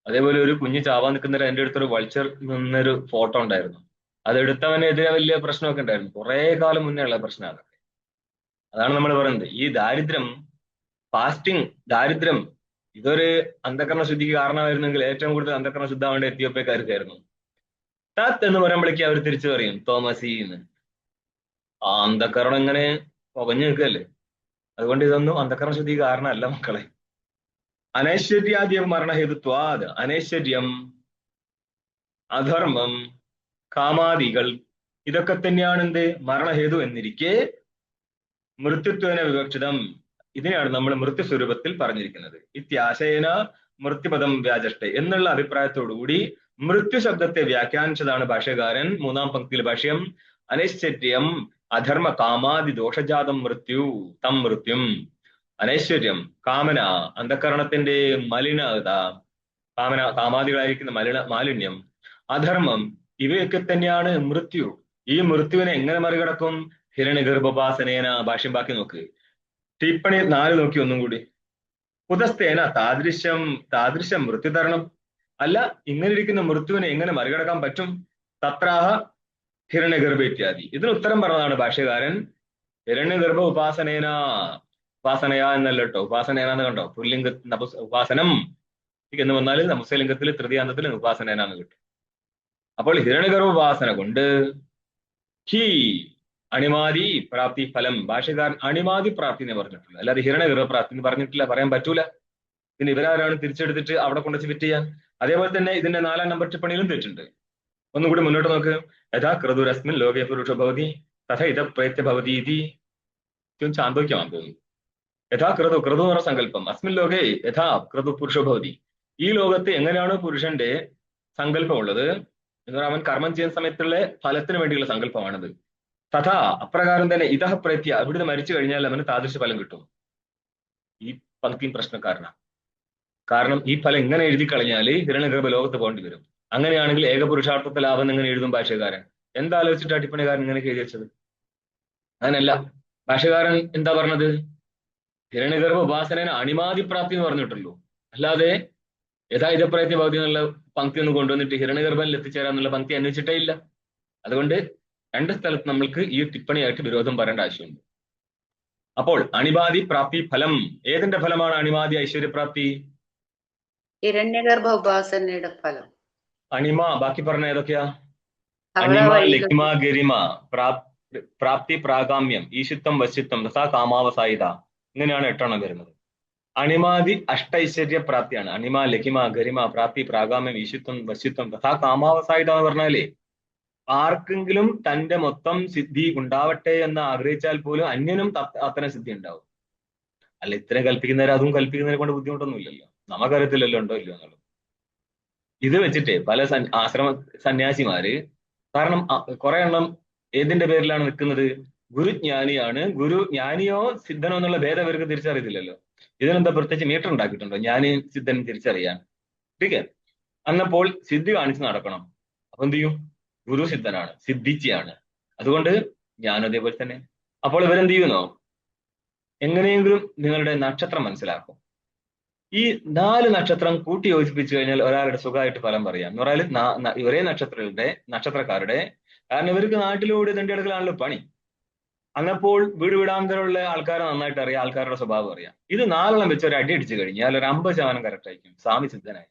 അതേപോലെ ഒരു കുഞ്ഞ് ചാവാൻ നിൽക്കുന്നവർ എൻ്റെ അടുത്തൊരു വൾച്ചർ നിന്നൊരു ഫോട്ടോ ഉണ്ടായിരുന്നു. അതെടുത്തവനെതിരെ വലിയ പ്രശ്നമൊക്കെ ഉണ്ടായിരുന്നു. കുറെ കാലം മുന്നേ ഉള്ള പ്രശ്നം അതൊക്കെ. അതാണ് നമ്മൾ പറയുന്നത്, ഈ ദാരിദ്ര്യം, ഫാസ്റ്റിംഗ്, ദാരിദ്ര്യം ഇതൊരു അന്ധകരണ ശുദ്ധിക്ക് കാരണമായിരുന്നെങ്കിൽ ഏറ്റവും കൂടുതൽ അന്ധകരണ ശുദ്ധമാവേണ്ട എത്തിയോപ്യക്കാർക്കായിരുന്നു. തത്ത് എന്ന് പറയുമ്പോഴേക്കും അവർ തിരിച്ചു പറയും തോമസീന്ന്. ആ അന്ധകരണം ഇങ്ങനെ പുകഞ്ഞു നിൽക്കല്ലേ. അതുകൊണ്ട് ഇതൊന്നും അന്ധകരണ ശുദ്ധിക്ക് കാരണമല്ല മക്കളെ. അനൈശ്വര്യാദ്യ മരണഹേതുത്വാത്, അനൈശ്വര്യം, അധർമ്മം, കാമാദികൾ ഇതൊക്കെ തന്നെയാണ് എന്ത്? മരണഹേതു എന്നിരിക്കെ മൃത്യുത്വേന വിവക്ഷിതം, ഇതിനെയാണ് നമ്മൾ മൃത്യുസ്വരൂപത്തിൽ പറഞ്ഞിരിക്കുന്നത്. ഇത്യാശയേന മൃത്യുപദം വ്യാജഷ്ടെ എന്നുള്ള അഭിപ്രായത്തോടുകൂടി മൃത്യു ശബ്ദത്തെ വ്യാഖ്യാനിച്ചതാണ് ഭാഷ്യകാരൻ 3-ാം പങ്ക്തിയിൽ ഭാഷ്യം. അനൈശ്വര്യം അധർമ്മ കാമാദി ദോഷജാതം മൃത്യു തം മൃത്യും. അനൈശ്വര്യം, കാമന, അന്ധകരണത്തിന്റെ മലിനത, കാമാദികളായിരിക്കുന്ന മാലിന്യം, അധർമ്മം, ഇവയൊക്കെ തന്നെയാണ് മൃത്യു. ഈ മൃത്യുവിനെ എങ്ങനെ മറികടക്കും? ഹിരണ്യഗർഭോപാസനേന. ഭാഷ്യം ബാക്കി നോക്ക്, ടിപ്പണി 4 നോക്കി ഒന്നും കൂടി. കുതസ്തേന താദൃശം മൃത്യുതരണം. അല്ല, ഇങ്ങനെ ഇരിക്കുന്ന മൃത്യുവിനെ എങ്ങനെ മറികടക്കാൻ പറ്റും? തത്രാഹ ഹിരണ്യഗർഭ ഇത്യാദി. ഇതിന് ഉത്തരം പറഞ്ഞതാണ് ഭാഷ്യകാരൻ. ഹിരണ്യഗർഭ ഉപാസനേന, ഉപാസനയാ എന്നല്ല കേട്ടോ, ഉപാസനേന എന്ന് കണ്ടോ? പുല്ലിംഗ ഉപാസനം എന്ന് വന്നാൽ നപുംസകലിംഗത്തിൽ തൃതീയാന്തത്തിൽ ഉപാസനേന എന്ന് കിട്ടും. അപ്പോൾ ഹിരണ്യഗർഭ ഉപാസന കൊണ്ട് ഹി അണിമാതി പ്രാപ്തി ഫലം. ഭാഷ്യകാരൻ അണിമാതി പ്രാപ്തി എന്ന് പറഞ്ഞിട്ടുള്ളൂ, അല്ലാതെ ഹിരണ്യഗർഭ പ്രാപ്തി എന്ന് പറഞ്ഞിട്ടില്ല, പറയാൻ പറ്റൂല. പിന്നെ ഇവരാരാണ് തിരിച്ചെടുത്തിട്ട് അവിടെ കൊണ്ടുവച്ച് ഫിറ്റ് ചെയ്യാൻ? അതേപോലെ തന്നെ ഇതിന്റെ 4-ാം നമ്പർ ടിപ്പണിയിലും തെറ്റുണ്ട്. ഒന്നും കൂടി മുന്നോട്ട് നോക്ക്. യഥാ ക്രതുരസ്മിൻ ലോകേ പുരുഷ ഭവതി തഥ ഇത പ്രേത്യ ഭവതി ഇതി. ചാന്തോക്യമാണെന്ന് തോന്നുന്നു. യഥാ ക്രതു എന്ന് പറഞ്ഞ സങ്കല്പം. അസ്മിൻ ലോകേ യഥാ ക്രതു പുരുഷ ഭവതി. ഈ ലോകത്ത് എങ്ങനെയാണ് പുരുഷന്റെ സങ്കല്പമുള്ളത് എന്ന് പറഞ്ഞാൽ അവൻ കർമ്മം ചെയ്യുന്ന സമയത്തുള്ള ഫലത്തിന് വേണ്ടിയുള്ള സങ്കല്പമാണത്. തഥാ അപ്രകാരം തന്നെ ഇതഹ പ്രേത്യ, ഇവിടുന്ന് മരിച്ചു കഴിഞ്ഞാൽ അവന് താദൃശ ഫലം കിട്ടും. ഈ പങ്ക്തിയും പ്രശ്നക്കാരനാണ്. കാരണം ഈ ഫലം ഇങ്ങനെ എഴുതി കളഞ്ഞാൽ ഹിരണ്യഗർഭ ലോകത്ത് പോകേണ്ടി വരും. അങ്ങനെയാണെങ്കിൽ ഏകപുരുഷാർത്ഥത്തെ ലാഭം എങ്ങനെ എഴുതും ഭാഷ്യകാരൻ? എന്താലോചിച്ചിട്ടാണ് ടിപ്പണിക്കാരൻ ഇങ്ങനെ എഴുതി വെച്ചത്? അങ്ങനല്ല. ഭാഷ്യകാരൻ എന്താ പറഞ്ഞത്? ഹിരണ്യഗർഭ ഉപാസനേന അണിമാതിപ്രാപ്തി എന്ന് പറഞ്ഞിട്ടുള്ളൂ. അല്ലാതെ യഥാ ഇതപ്രയത്യ ഭവതി എന്നുള്ള പങ്ക്തി ഒന്നും കൊണ്ടുവന്നിട്ട് ഹിരണ്യഗർഭനിൽ എത്തിച്ചേരാന്നുള്ള പങ്ക്തി അന്വേഷിച്ചിട്ടേ ഇല്ല. അതുകൊണ്ട് രണ്ട് സ്ഥലത്ത് നമ്മൾക്ക് ഈ ടിപ്പണിയായിട്ട് വിരോധം പറയേണ്ട ആവശ്യമുണ്ട്. അപ്പോൾ അണിമാതി പ്രാപ്തി ഫലം, ഏതിന്റെ ഫലമാണ് അണിമാതി ഐശ്വര്യപ്രാപ്തി? ഹിരണ്യഗർഭ ഉപാസനയുടെ ഫലം. അണിമ ബാക്കി പറഞ്ഞ ഏതൊക്കെയാ? അണിമ ലക്കിമ ഗരിമ പ്രാപ്തി പ്രാഗാമ്യം ഈശിത്വം വശ്യത്വം തഥാ കാമാവസായിത. ഇങ്ങനെയാണ് 8 എണ്ണം വരുന്നത്. അണിമാതി അഷ്ടൈശ്വര്യ പ്രാപ്തിയാണ്. അണിമ ലക്കിമ ഗരിമ പ്രാപ്തി പ്രാഗാമ്യം ഈശിത്വം വശ്യത്വം തഥാ കാമാവസായിത എന്ന് പറഞ്ഞാലേ ആർക്കെങ്കിലും തന്റെ മൊത്തം സിദ്ധി ഉണ്ടാവട്ടെ എന്ന് ആഗ്രഹിച്ചാൽ പോലും അന്യനും അത്തരം സിദ്ധി ഉണ്ടാവും. അല്ല ഇത്രയും കൽപ്പിക്കുന്നവരെ അതും കൽപ്പിക്കുന്നതിനെ കൊണ്ട് ബുദ്ധിമുട്ടൊന്നുമില്ലല്ലോ. നമുക്കറിയത്തില്ലല്ലോ ഉണ്ടോ ഇല്ലയോ എന്നുള്ളത്. ഇത് വെച്ചിട്ട് പല ആശ്രമ സന്യാസിമാര്, കാരണം കുറെ എണ്ണം ഏതിന്റെ പേരിലാണ് നിൽക്കുന്നത്? ഗുരുജ്ഞാനിയാണ്. ഗുരു ജ്ഞാനിയോ സിദ്ധനോ എന്നുള്ള ഭേദം ഇവർക്ക് തിരിച്ചറിയത്തില്ലല്ലോ. ഇതിനെന്താ പ്രത്യേകിച്ച് മീറ്റർ ഉണ്ടാക്കിയിട്ടുണ്ടോ ജ്ഞാനിയും സിദ്ധനും തിരിച്ചറിയാൻ? ടീക്കെ. അന്നപ്പോൾ സിദ്ധി കാണിച്ച് നടക്കണം. അപ്പൊ എന്ത് ചെയ്യും? ഗുരു സിദ്ധനാണ്, സിദ്ധിച്ചിയാണ്, അതുകൊണ്ട് ജ്ഞാനം അതേപോലെ തന്നെ. അപ്പോൾ ഇവരെന്ത് ചെയ്യുന്നോ? എങ്ങനെയെങ്കിലും നിങ്ങളുടെ നക്ഷത്രം മനസ്സിലാക്കും. ഈ 4 നക്ഷത്രം കൂട്ടി യോജിപ്പിച്ചു കഴിഞ്ഞാൽ ഒരാളുടെ സുഖമായിട്ട് ഫലം പറയാം. എന്ന് പറഞ്ഞാൽ ഒരേ നക്ഷത്രക്കാരുടെ, കാരണം ഇവർക്ക് നാട്ടിലൂടെ തണ്ടിയെടുക്കലാണല്ലോ പണി. അന്നപ്പോൾ വീടാന്തരമുള്ള ആൾക്കാരെ നന്നായിട്ട് അറിയാം, ആൾക്കാരുടെ സ്വഭാവം അറിയാം. ഇത് 4 വെച്ച് ഒരു അടി അടിച്ചു കഴിഞ്ഞാൽ ഒരു 50% കറക്റ്റ് ആയിരിക്കും. സ്വാമി സിദ്ധനായി.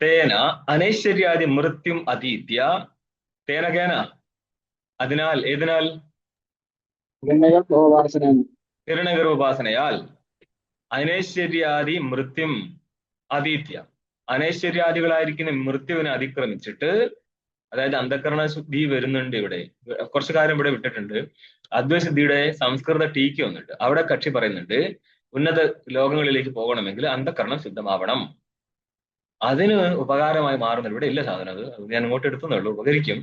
തേന അനൈശ്വര്യാദി മൃത്യും അതീത്യ. തേന കേന, അതിനാൽ ഏതിനാൽ? ഹിരണ്യഗർഭ ഉപാസനയാൽ. അനൈശ്വര്യാദി മൃത്യും അതീത്യ, അനൈശ്വര്യാദികളായിരിക്കുന്ന മൃത്യുവിനെ അതിക്രമിച്ചിട്ട്, അതായത് അന്ധകരണ ശുദ്ധി വരുന്നുണ്ട്. ഇവിടെ കുറച്ചു കാര്യം ഇവിടെ വിട്ടിട്ടുണ്ട്. അദ്വൈതസിദ്ധിയുടെ സംസ്കൃത ടീക്ക് വന്നിട്ട് അവിടെ കക്ഷി പറയുന്നുണ്ട്, ഉന്നത ലോകങ്ങളിലേക്ക് പോകണമെങ്കിൽ അന്ധകരണം ശുദ്ധമാവണം. അതിന് ഉപകാരമായി മാറുന്ന ഇവിടെ ഇല്ല സാധനം. അത് ഞാൻ ഇങ്ങോട്ട് എടുത്തുന്നേ ഉള്ളൂ. ഉപകരിക്കും.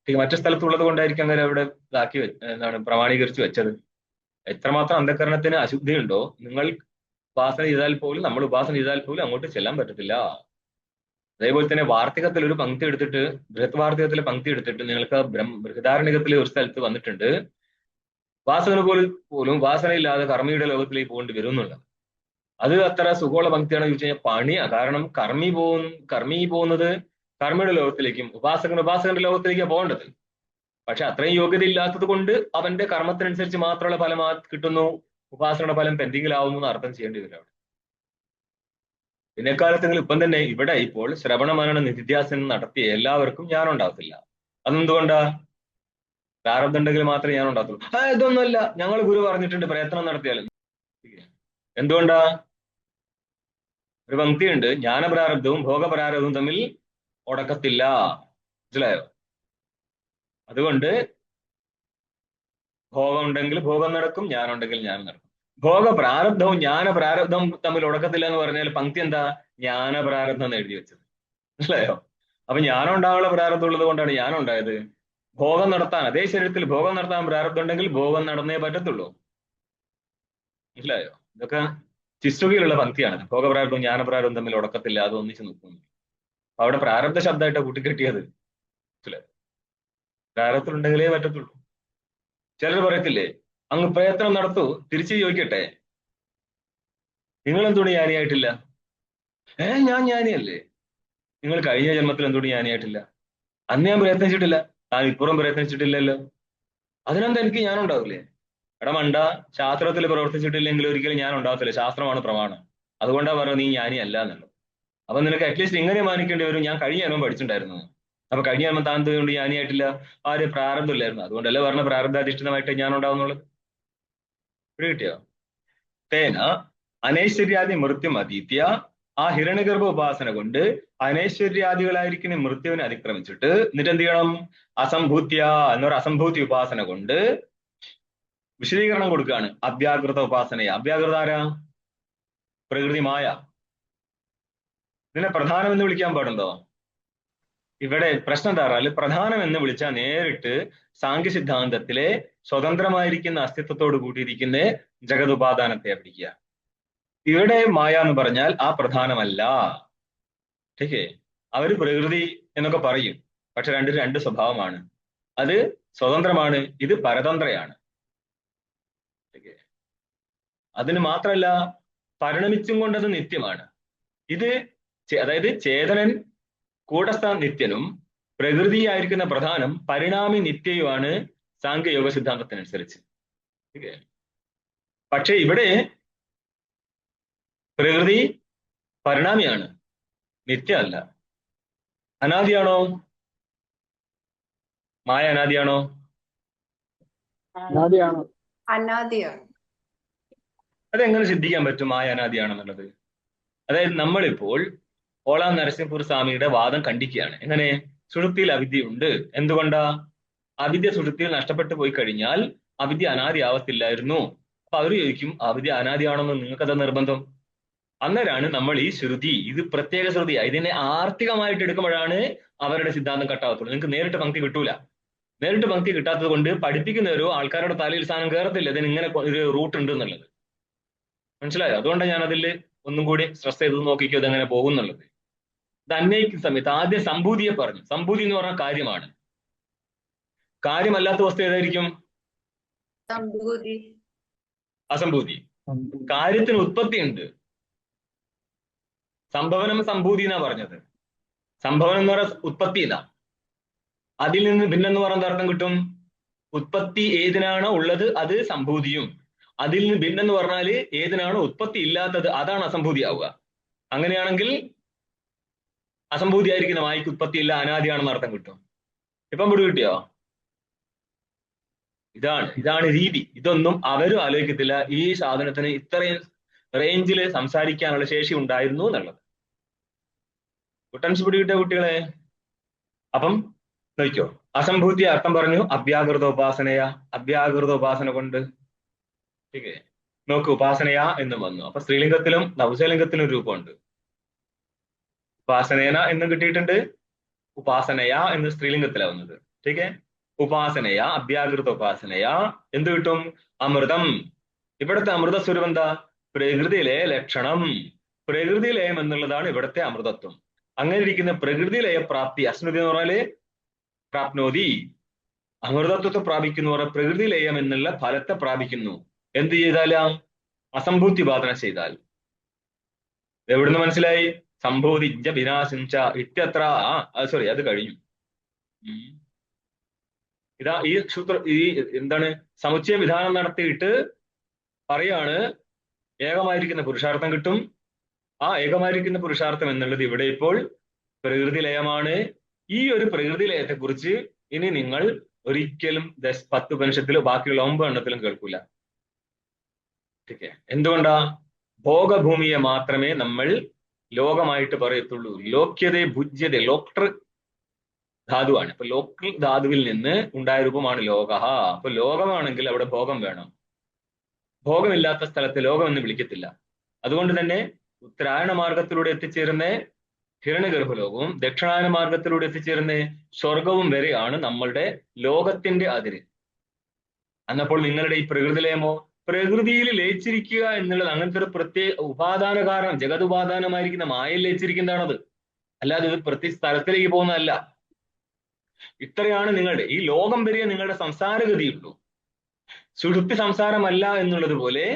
മറ്റു സ്ഥലത്തുള്ളത് കൊണ്ടായിരിക്കും അങ്ങനെ അവിടെ ഇതാക്കി പ്രമാണീകരിച്ചു വെച്ചത്. എത്രമാത്രം അന്ധകരണത്തിന് അശുദ്ധി ഉണ്ടോ, നിങ്ങൾ ഉപാസന ചെയ്താൽ പോലും, നമ്മൾ ഉപാസന ചെയ്താൽ പോലും അങ്ങോട്ട് ചെല്ലാൻ പറ്റത്തില്ല. അതേപോലെ തന്നെ വാർത്തികത്തിൽ ഒരു പങ്ക്തി എടുത്തിട്ട്, ബൃഹത് വാർത്തികത്തിലെ പങ്ക്തി എടുത്തിട്ട് നിങ്ങൾക്ക് ബൃഹദാരണ്യകത്തിലെ ഒരു സ്ഥലത്ത് വന്നിട്ടുണ്ട്, ഉപാസകന് പോലും ഉപാസനയില്ലാതെ കർമ്മിയുടെ ലോകത്തിലേക്ക് പോകേണ്ടി വരും എന്നുള്ളത്. അത് അത്ര സുഖമുള്ള പങ്ക്തിയാണെന്ന് ചോദിച്ചു കഴിഞ്ഞാൽ പണിയാ. കാരണം കർമ്മി പോകുന്നത് കർമ്മിയുടെ ലോകത്തിലേക്കും ഉപാസകന്റെ ലോകത്തിലേക്കാണ് പോകേണ്ടത്. പക്ഷെ അത്രയും യോഗ്യത ഇല്ലാത്തത് കൊണ്ട് അവന്റെ കർമ്മത്തിനനുസരിച്ച് മാത്രമുള്ള ഫലം കിട്ടുന്നു, ഉപാസനയുടെ ഫലം പെൻഡിങ്ങിലാവുന്നു എന്ന് അർത്ഥം ചെയ്യേണ്ടി വരും അവിടെ. പിന്നെക്കാലത്തെങ്കിലും ഇപ്പം തന്നെ ഇവിടെ ഇപ്പോൾ ശ്രവണ മനന നിധിധ്യാസനം നടത്തിയ എല്ലാവർക്കും ജ്ഞാനം ഉണ്ടാകത്തില്ല. അതെന്തുകൊണ്ടാ? പ്രാരബ്ധം ഉണ്ടെങ്കിൽ മാത്രമേ ജ്ഞാനം ഉണ്ടാകത്തുള്ളൂ. ഇതൊന്നുമല്ല, ഞങ്ങൾ ഗുരു പറഞ്ഞിട്ടുണ്ട് പ്രയത്നം നടത്തിയാലും. എന്തുകൊണ്ടാ? ഒരു പങ്ക്തിയുണ്ട്, ജ്ഞാനപ്രാരബ്ധവും ഭോഗപ്രാരബ്ധവും തമ്മിൽ ഉടക്കത്തില്ല. മനസ്സിലായോ? അതുകൊണ്ട് ഭോഗം ഉണ്ടെങ്കിൽ ഭോഗം നടക്കും, ജ്ഞാനം ഉണ്ടെങ്കിൽ ജ്ഞാനം നടക്കും. ഭോഗപ്രാരബ്ധവും ജ്ഞാനപ്രാരബ്ധവും തമ്മിൽ ഉടക്കത്തില്ല എന്ന് പറഞ്ഞാൽ പങ്ക്തി എന്താ? ജ്ഞാനപ്രാരബ്ധം എന്ന് എഴുതി വെച്ചത്. മനസ്സിലായോ? അപ്പൊ ജ്ഞാനം ഉണ്ടാകാനുള്ള പ്രാരബ്ധം ഉള്ളത് കൊണ്ടാണ് ജ്ഞാനം ഉണ്ടായത്. ഭോഗം നടത്താൻ, അതേ ശരീരത്തിൽ ഭോഗം നടത്താൻ പ്രാരബ്ധം ഉണ്ടെങ്കിൽ ഭോഗം നടന്നേ പറ്റത്തുള്ളൂ. മനസ്സിലായോ? ഇതൊക്കെ ചിസ്തുകയിലുള്ള പങ്ക്തിയാണ്. ഭോഗപ്രാരബ്ധവും ജ്ഞാനപ്രാരബ്ധവും തമ്മിൽ ഉടക്കത്തില്ല, അത് ഒന്നിച്ച് നിൽക്കുന്നു. അപ്പൊ അവിടെ പ്രാരബ്ധ ശബ്ദമായിട്ടാണ് കൂട്ടിക്കെട്ടിയത്. മനസ്സിലായോ? പ്രാരബ്ധത്തിലുണ്ടെങ്കിലേ പറ്റത്തുള്ളൂ. ചിലർ പറയത്തില്ലേ, അങ്ങ് പ്രയത്നം നടത്തൂ, തിരിച്ചു ചോദിക്കട്ടെ, നിങ്ങൾ എന്തുകൊണ്ട് ജ്ഞാനിയായിട്ടില്ല? ഞാൻ ജ്ഞാനിയല്ലേ? നിങ്ങൾ കഴിഞ്ഞ ജന്മത്തിൽ എന്തുകൊണ്ട് ജ്ഞാനിയായിട്ടില്ല? അന്ന് ഞാൻ പ്രയത്നിച്ചിട്ടില്ല, താൻ ഇപ്പുറം പ്രയത്നിച്ചിട്ടില്ലല്ലോ, അതിനെന്താ എനിക്ക് ജ്ഞാനം ഉണ്ടാവില്ലേ? എടാ മണ്ട, ശാസ്ത്രത്തിൽ പ്രവർത്തിച്ചിട്ടില്ലെങ്കിൽ ഒരിക്കലും ഞാൻ ഉണ്ടാകത്തില്ല. ശാസ്ത്രമാണ് പ്രമാണം. അതുകൊണ്ടാണ് പറയുന്നത് നീ ജ്ഞാനിയല്ല എന്നുള്ളത്. അപ്പൊ നിനക്ക് അറ്റ്ലീസ്റ്റ് ഇങ്ങനെ മാനിക്കേണ്ടി വരും, ഞാൻ കഴിഞ്ഞ ജന്മം പഠിച്ചിട്ടുണ്ടായിരുന്നു. അപ്പൊ കഴിഞ്ഞ ജന്മം താൻ എന്തുകൊണ്ട് ജ്ഞാനിയായിട്ടില്ല? പ്രാരബ്ധം ഇല്ലായിരുന്നു, അതുകൊണ്ടല്ലേ പറഞ്ഞ പ്രാരബ്ധാധിഷ്ഠിതമായിട്ട് ജ്ഞാനം ഉണ്ടാവുന്നുള്ളത്. ഇവിടെ കിട്ടിയോ? തേന അനൈശ്വര്യാദി മൃത്യും അതീത്യ ആ ഹിരണ്യഗർഭ ഉപാസന കൊണ്ട് അനൈശ്വര്യാദികളായിരിക്കുന്ന മൃത്യുവിനെ അതിക്രമിച്ചിട്ട് എന്നിട്ട് എന്ത് ചെയ്യണം? അസംഭൂത്യ എന്നൊരു അസംഭൂതി ഉപാസന കൊണ്ട് വിശദീകരണം കൊടുക്കുകയാണ്. അവ്യാകൃത ഉപാസനയെ. അവ്യാകൃത ആരാ? പ്രകൃതി മായ. ഇതിനെ പ്രധാനം എന്ന് വിളിക്കാൻ പാടുണ്ടോ? ഇവിടെ പ്രശ്നം എന്താ പറഞ്ഞാൽ പ്രധാനം എന്ന് വിളിച്ചാൽ നേരിട്ട് സാങ്ക്യ സിദ്ധാന്തത്തിലെ സ്വതന്ത്രമായിരിക്കുന്ന അസ്തിത്വത്തോട് കൂട്ടിയിരിക്കുന്ന ജഗതുപാദാനത്തെ പിടിക്കുക. ഇവിടെ മായ എന്ന് പറഞ്ഞാൽ ആ പ്രധാനമല്ല. ഓക്കേ, അവര് പ്രകൃതി എന്നൊക്കെ പറയും, പക്ഷെ രണ്ടിന് രണ്ട് സ്വഭാവമാണ്. അത് സ്വതന്ത്രമാണ്, ഇത് പരതന്ത്രയാണ്. അതിന് മാത്രമല്ല പരിണമിച്ചും കൊണ്ടത് നിത്യമാണ്. ഇത് അതായത് ചേതനൻ കൂടസ്ഥ നിത്യനും പ്രകൃതിയായിരിക്കുന്ന പ്രധാനം പരിണാമി നിത്യയുമാണ് സാങ്ക്യയോഗ സിദ്ധാന്തത്തിനനുസരിച്ച്. പക്ഷെ ഇവിടെ പ്രകൃതി പരിണാമിയാണ്, നിത്യമല്ല. അനാദിയാണോ? മായ അനാദിയാണോ? അനാദിയാണ്. അതെങ്ങനെ സിദ്ധിക്കാൻ പറ്റും മായ അനാദിയാണെന്നുള്ളത്? അതായത് നമ്മളിപ്പോൾ ഓളാം നരസിംഹപൂർ സ്വാമിയുടെ വാദം ഖണ്ഡിക്കുകയാണ്. എങ്ങനെ? സുഷുപ്തിയിൽ അവിദ്യയുണ്ട്. എന്തുകൊണ്ടാ? അവിദ്യ സുഷുപ്തിയിൽ നഷ്ടപ്പെട്ടു പോയി കഴിഞ്ഞാൽ അവിദ്യ അനാദി ആവത്തില്ലായിരുന്നു. അപ്പൊ അവര് ചോദിക്കും അവിദ്യ അനാദിയാണെന്ന് നിങ്ങൾക്കത് നിർബന്ധം? അന്നേരമാണ് നമ്മൾ ഈ ശ്രുതി, ഇത് പ്രത്യേക ശ്രുതിയാ, ഇതിനെ ആർത്തികമായിട്ട് എടുക്കുമ്പോഴാണ് അവരുടെ സിദ്ധാന്തം കട്ടാവത്തുള്ളൂ. നിങ്ങൾക്ക് നേരിട്ട് പങ്ക്തി കിട്ടൂല. നേരിട്ട് പങ്ക്തി കിട്ടാത്തത് കൊണ്ട് പഠിപ്പിക്കുന്നവരോ ആൾക്കാരുടെ തലയിൽ സാധനം കയറത്തില്ല, ഇതിന് ഇങ്ങനെ ഒരു റൂട്ട് ഉണ്ട് എന്നുള്ളത്. മനസ്സിലായോ? അതുകൊണ്ടാണ് ഞാൻ അതിൽ ഒന്നും കൂടി സ്ട്രെസ് ചെയ്ത് നോക്കിക്കോ ഇതെങ്ങനെ പോകും എന്നുള്ളത്. ഇത് അന്വയിക്കുന്ന സമയത്ത് ആദ്യം സംഭൂതിയെ പറഞ്ഞു. സംഭൂതി എന്ന് പറഞ്ഞാൽ കാര്യമാണ്. കാര്യമല്ലാത്ത വസ്തു ഏതായിരിക്കും? അസംഭൂതി. കാര്യത്തിന് ഉത്പത്തി ഉണ്ട്. സംഭവനം സംഭൂതി എന്നാ പറഞ്ഞത്. സംഭവനം എന്ന് പറഞ്ഞാൽ ഉത്പത്തി ഇല്ല. അതിൽ നിന്ന് ഭിന്നെന്ന് പറഞ്ഞ അർത്ഥം കിട്ടും. ഉത്പത്തി ഏതിനാണോ ഉള്ളത് അത് സംഭൂതിയും, അതിൽ നിന്ന് ഭിന്നെന്ന് പറഞ്ഞാൽ ഏതിനാണോ ഉത്പത്തി ഇല്ലാത്തത് അതാണ് അസംഭൂതി ആവുക. അങ്ങനെയാണെങ്കിൽ അസംഭൂതി ആയിരിക്കുന്ന മായക്ക് ഉത്പത്തി ഇല്ല, അനാദിയാണെന്ന് അർത്ഥം കിട്ടും. ഇപ്പം പിടി കിട്ടിയോ? ഇതാണ് രീതി. ഇതൊന്നും അവരും ആലോചിക്കത്തില്ല. ഈ സാധനത്തിന് ഇത്രയും റേഞ്ചിൽ സംസാരിക്കാനുള്ള ശേഷി ഉണ്ടായിരുന്നു എന്നുള്ളത്. കുട്ടൻസ് പിടി കിട്ടിയ കുട്ടികളെ? അപ്പം നോക്കിക്കോ, അസംഭൂതി അർത്ഥം പറഞ്ഞു അവ്യാകൃത ഉപാസനയാ. അവ്യാകൃത ഉപാസന കൊണ്ട് നോക്ക്, ഉപാസനയാ എന്ന് വന്നു. അപ്പൊ സ്ത്രീലിംഗത്തിലും നപുംസകലിംഗത്തിലും രൂപമുണ്ട്. ഉപാസനേന എന്ന് കിട്ടിയിട്ടുണ്ട്, ഉപാസനയാ എന്ന് സ്ത്രീലിംഗത്തിലാണ് വന്നത്. ठीक है, ഉപാസനയാ അവ്യാകൃത ഉപാസനയാ എന്ത് കിട്ടും? അമൃതം. ഇവിടുത്തെ അമൃത സ്വരൂപം എന്താ? പ്രകൃതിയിലെ ലക്ഷണം. പ്രകൃതി ലയം എന്നുള്ളതാണ് ഇവിടുത്തെ അമൃതത്വം. അങ്ങനെ ഇരിക്കുന്ന പ്രകൃതി ലയ പ്രാപ്തി, അസ്മൃതി എന്ന് പറഞ്ഞാല് പ്രാപ്നോതി, അമൃതത്വത്തെ പ്രാപിക്കുന്നു പറഞ്ഞാൽ പ്രകൃതി ലയം എന്നുള്ള ഫലത്തെ പ്രാപിക്കുന്നു. എന്ത് ചെയ്താലാ? അസംഭൂതി ബാധന ചെയ്താൽ. എവിടുന്ന് മനസ്സിലായി? സംഭൂതിഞ്ച വിനാശിഞ്ച ഇത്യത്ര. സോറി, അത് കഴിഞ്ഞു. ഇതാ ഈ എന്താണ് സമുച്ചയ വിധാനം നടത്തിയിട്ട് പറയാണ് ഏകമായിരിക്കുന്ന പുരുഷാർത്ഥം കിട്ടും. ആ ഏകമായിരിക്കുന്ന പുരുഷാർത്ഥം എന്നുള്ളത് ഇവിടെ ഇപ്പോൾ പ്രകൃതി ലയമാണ്. ഈ ഒരു പ്രകൃതി ലയത്തെ കുറിച്ച് ഇനി നിങ്ങൾ ഒരിക്കലും 10 ഉപനിഷത്തിലോ ബാക്കിയുള്ള 9 എണ്ണത്തിലും കേൾക്കൂല. എന്തുകൊണ്ടാ? ഭോഗഭൂമിയെ മാത്രമേ നമ്മൾ ലോകമായിട്ട് പറയത്തുള്ളൂ. ലോക്യതയെ ഭുജ്യത, ലോക്ടർ ധാതുവാണ്. അപ്പൊ ലോക്ടർ ധാതുവിൽ നിന്ന് ഉണ്ടായ രൂപമാണ് ലോക. അപ്പൊ ലോകമാണെങ്കിൽ അവിടെ ഭോഗം വേണം. ഭോഗമില്ലാത്ത സ്ഥലത്ത് ലോകം എന്ന് വിളിക്കത്തില്ല. അതുകൊണ്ട് തന്നെ ഉത്തരായണ മാർഗത്തിലൂടെ എത്തിച്ചേരുന്ന ഹിരണ്യഗർഭലോകവും ദക്ഷിണായന മാർഗത്തിലൂടെ എത്തിച്ചേരുന്ന സ്വർഗവും വരെയാണ് നമ്മളുടെ ലോകത്തിന്റെ അതിര്. അന്നപ്പോൾ നിങ്ങളുടെ ഈ പ്രകൃതി ലയമോ? പ്രകൃതിയിൽ ലയിച്ചിരിക്കുക എന്നുള്ളത് അങ്ങനത്തെ ഒരു പ്രത്യേക ഉപാദാന കാരണം, ജഗതുപാദാനമായിരിക്കുന്ന മായയിൽ ലയിച്ചിരിക്കുന്നതാണത്. അല്ലാതെ ഇത് പ്രത്യേക സ്ഥലത്തിലേക്ക് പോകുന്നതല്ല. ഇത്രയാണ് നിങ്ങളുടെ ഈ ലോകം വരെ നിങ്ങളുടെ സംസാരഗതിയുള്ളൂ. സുഷുപ്തി സംസാരമല്ല എന്നുള്ളത് പോലെ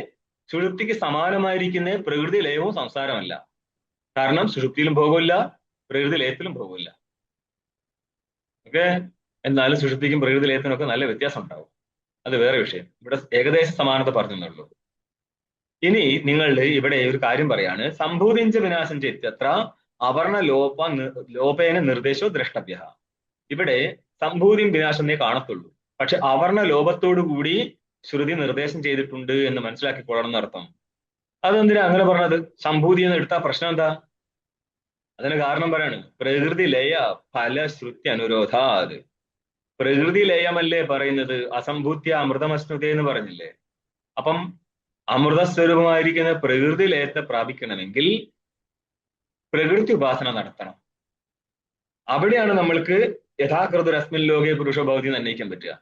സുഷുപ്തിക്ക് സമാനമായിരിക്കുന്ന പ്രകൃതി ലയവും സംസാരമല്ല. കാരണം സുഷുപ്തിയിലും ഭോഗമില്ല, പ്രകൃതി ലയത്തിലും ഭോഗമില്ല. ഓക്കെ, എന്നാലും സുഷുപ്തിക്കും പ്രകൃതി ലയത്തിനൊക്കെ നല്ല വ്യത്യാസം ഉണ്ടാവും. അത് വേറെ വിഷയം. ഇവിടെ ഏകദേശ സമാനത പറഞ്ഞെന്നുള്ളൂ. ഇനി നിങ്ങളുടെ ഇവിടെ ഒരു കാര്യം പറയാണ്, സംഭൂതിഞ്ച വിനാശഞ്ച ഇത്യത്ര അവർണ ലോപേന നിർദ്ദേശോ ദ്രഷ്ടവ്യ. ഇവിടെ സംഭൂതിയും വിനാശമേ കാണത്തുള്ളൂ, പക്ഷെ അവർണ ലോപത്തോടു കൂടി ശ്രുതി നിർദ്ദേശം ചെയ്തിട്ടുണ്ട് എന്ന് മനസ്സിലാക്കിക്കൊള്ളണം എന്നർത്ഥം. അതെന്തിനാ അങ്ങനെ പറഞ്ഞത്? സംഭൂതി എന്ന് എടുത്താൽ പ്രശ്നം എന്താ? അതിന് കാരണം പറയാണ് പ്രകൃതി ലയ ഫലശ്രുതി അനുരോധാത്. പ്രകൃതി ലയമല്ലേ പറയുന്നത്, അസംഭൂത്യ അമൃതമശ്നുതേ എന്ന് പറഞ്ഞില്ലേ. അപ്പം അമൃതസ്വരൂപമായിരിക്കുന്ന പ്രകൃതി ലയത്തെ പ്രാപിക്കണമെങ്കിൽ പ്രകൃതി ഉപാസന നടത്തണം. അവിടെയാണ് നമ്മൾക്ക് യഥാകൃതരസ്മിൻ ലോകേ പുരുഷോ ഭവതി നിർണ്ണയിക്കാൻ പറ്റുക.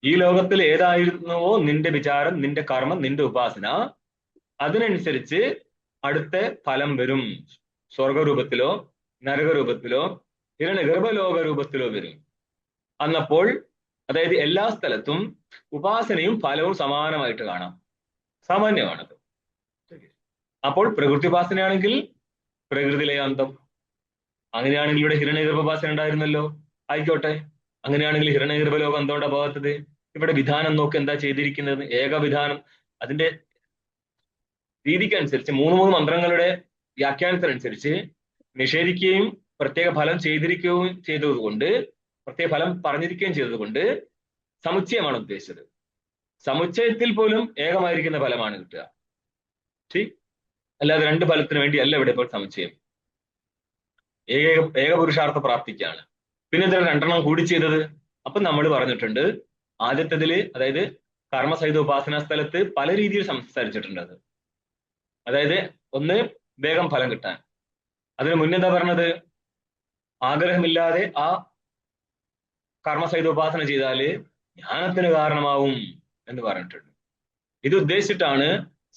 ഈ ലോകത്തിൽ ഏതായിരുന്നുവോ നിന്റെ വിചാരം, നിന്റെ കർമ്മം, നിന്റെ ഉപാസന, അതിനനുസരിച്ച് അടുത്ത ഫലം വരും. സ്വർഗരൂപത്തിലോ നരകരൂപത്തിലോ ഗർഭലോക രൂപത്തിലോ വരും. അന്നപ്പോൾ അതായത് എല്ലാ സ്ഥലത്തും ഉപാസനയും ഫലവും സമാനമായിട്ട് കാണാം, സാമാന്യമാണത്. അപ്പോൾ പ്രകൃതി ഉപാസനയാണെങ്കിൽ പ്രകൃതി ലയാന്തം. അങ്ങനെയാണെങ്കിൽ ഇവിടെ ഹിരണ്യഗർഭോപാസന ഉണ്ടായിരുന്നല്ലോ, ആയിക്കോട്ടെ. അങ്ങനെയാണെങ്കിൽ ഹിരണ്യഗർഭലോകം എന്തുകൊണ്ടാ പോകാത്തത്? ഇവിടെ വിധാനം നോക്ക് എന്താ ചെയ്തിരിക്കുന്നത്. ഏകവിധാനം അതിന്റെ രീതിക്കനുസരിച്ച് മൂന്ന് മന്ത്രങ്ങളുടെ വ്യാഖ്യാനത്തിനനുസരിച്ച് നിഷേധിക്കുകയും പ്രത്യേക ഫലം ചെയ്തിരിക്കുകയും ചെയ്തതുകൊണ്ട്, പ്രത്യേക ഫലം പറഞ്ഞിരിക്കുകയും ചെയ്തതുകൊണ്ട് സമുച്ചയമാണ് ഉദ്ദേശിച്ചത്. സമുച്ചയത്തിൽ പോലും ഏകമായിരിക്കുന്ന ഫലമാണ് കിട്ടുക. ശരി, അല്ലാതെ രണ്ട് ഫലത്തിന് വേണ്ടി അല്ല ഇവിടെ ഇപ്പോൾ സമുച്ചയം. ഏകപുരുഷാർത്ഥ പ്രാപ്തിക്കാണ്. പിന്നെ ഇതിൽ രണ്ടെണ്ണം കൂടി ചെയ്തത്. അപ്പൊ നമ്മൾ പറഞ്ഞിട്ടുണ്ട് ആദ്യത്തേതില്, അതായത് കർമ്മസഹിത ഉപാസനാ സ്ഥലത്ത് പല രീതിയിൽ സംസാരിച്ചിട്ടുണ്ട് അത്. അതായത് ഒന്ന് വേഗം ഫലം കിട്ടാൻ. അതിന് മുന്നെന്താ പറഞ്ഞത്? ആഗ്രഹമില്ലാതെ ആ കർമ്മസഹിത ഉപാസന ചെയ്താല് ജ്ഞാനത്തിന് കാരണമാവും എന്ന് പറഞ്ഞിട്ടുണ്ട്. ഇത് ഉദ്ദേശിച്ചിട്ടാണ്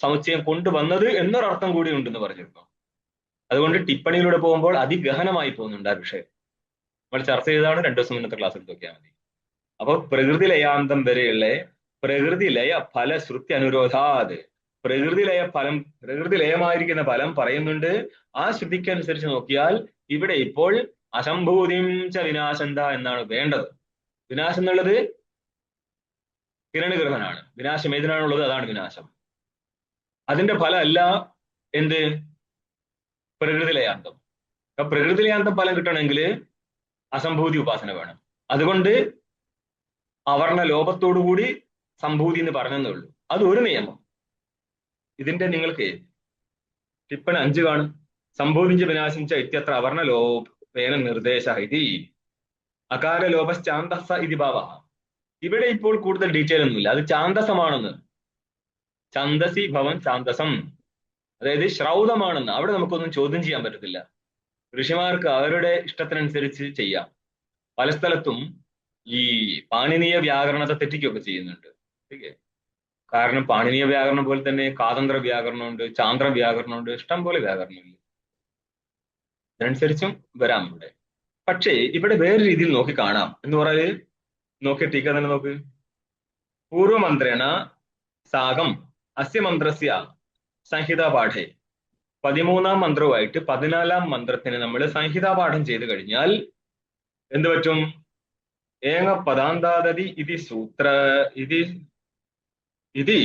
സമുച്ചയം കൊണ്ടുവന്നത് എന്നൊരർത്ഥം കൂടി ഉണ്ടെന്ന് പറഞ്ഞിരുന്നു. അതുകൊണ്ട് ടിപ്പണിയിലൂടെ പോകുമ്പോൾ അതിഗഹനമായി പോകുന്നുണ്ട് ആ വിഷയം. നമ്മൾ ചർച്ച ചെയ്തതാണ് 2 ദിവസം മുന്നത്തെ ക്ലാസ്സിൽ നോക്കിയാൽ മതി. അപ്പൊ പ്രകൃതി ലയാന്തം വരെയുള്ള പ്രകൃതി ലയ ഫലശ്രുതി അനുരോധാത്, പ്രകൃതി ലയമായിരിക്കുന്ന ഫലം പറയുന്നുണ്ട്. ആ ശ്രുതിക്കനുസരിച്ച് നോക്കിയാൽ ഇവിടെ ഇപ്പോൾ അസംഭൂതിം ച വിനാശന്ത എന്നാണ് വേണ്ടത്. വിനാശം എന്നുള്ളത് ഹിരണ്യഗർഭനാണ്. വിനാശം ഏതിനാണുള്ളത്? അതാണ് വിനാശം. അതിന്റെ ഫലം അല്ല എന്ത്? പ്രകൃതി ലയാന്തം. അപ്പൊ പ്രകൃതി ലയാന്തം ഫലം കിട്ടണമെങ്കിൽ അസംഭൂതി ഉപാസന വേണം. അതുകൊണ്ട് അവർണ ലോപത്തോടുകൂടി സംഭൂതി എന്ന് പറഞ്ഞതേ ഉള്ളൂ. അത് ഒരു നിയമം. ഇതിന്റെ നിങ്ങൾക്ക് ടിപ്പണി 5 കാണും. സംഭൂതിഞ്ച വിനാശിച്ച ഇത്യത്ര അവർണ ലോപേന നിർദ്ദേശ ഇതി അകാര ലോപശ്ചാന്തസ ഇതി ഭാവ. ഇവിടെ ഇപ്പോൾ കൂടുതൽ ഡീറ്റെയിൽ ഒന്നുമില്ല, അത് ചാന്തസമാണെന്ന്. ഛന്ദസി ഭവൻ ചാന്തസം, അതായത് ശ്രൗതമാണെന്ന്. അവിടെ നമുക്കൊന്നും ചോദ്യം ചെയ്യാൻ പറ്റത്തില്ല. ഋഷിമാർക്ക് അവരുടെ ഇഷ്ടത്തിനനുസരിച്ച് ചെയ്യാം. പല സ്ഥലത്തും ഈ പാണിനീയ വ്യാകരണത്തെ തെറ്റിക്കുകയൊക്കെ ചെയ്യുന്നുണ്ട്. കാരണം പാണിനീയ വ്യാകരണം പോലെ തന്നെ കാതന്ത്ര വ്യാകരണമുണ്ട്, ചാന്ദ്ര വ്യാകരണമുണ്ട്, ഇഷ്ടം പോലെ വ്യാകരണമില്ല. അതിനനുസരിച്ചും വരാം ഇവിടെ. പക്ഷേ ഇവിടെ വേറെ രീതിയിൽ നോക്കി കാണാം എന്ന് പറഞ്ഞാല്, നോക്കി ടീക്ക തന്നെ നോക്ക്. പൂർവമന്ത്രേണ സാകം അസ്യ മന്ത്രസ്യ സംഹിതാ പാഠേ, 13ാം മന്ത്രവുമായിട്ട് 14ാം മന്ത്രത്തിന് നമ്മൾ സംഹിതാ പാഠം ചെയ്ത് കഴിഞ്ഞാൽ എന്ത് പറ്റും? ഏങ്ങ പദാന്താദതി ഇതി സൂത്ര ഇതി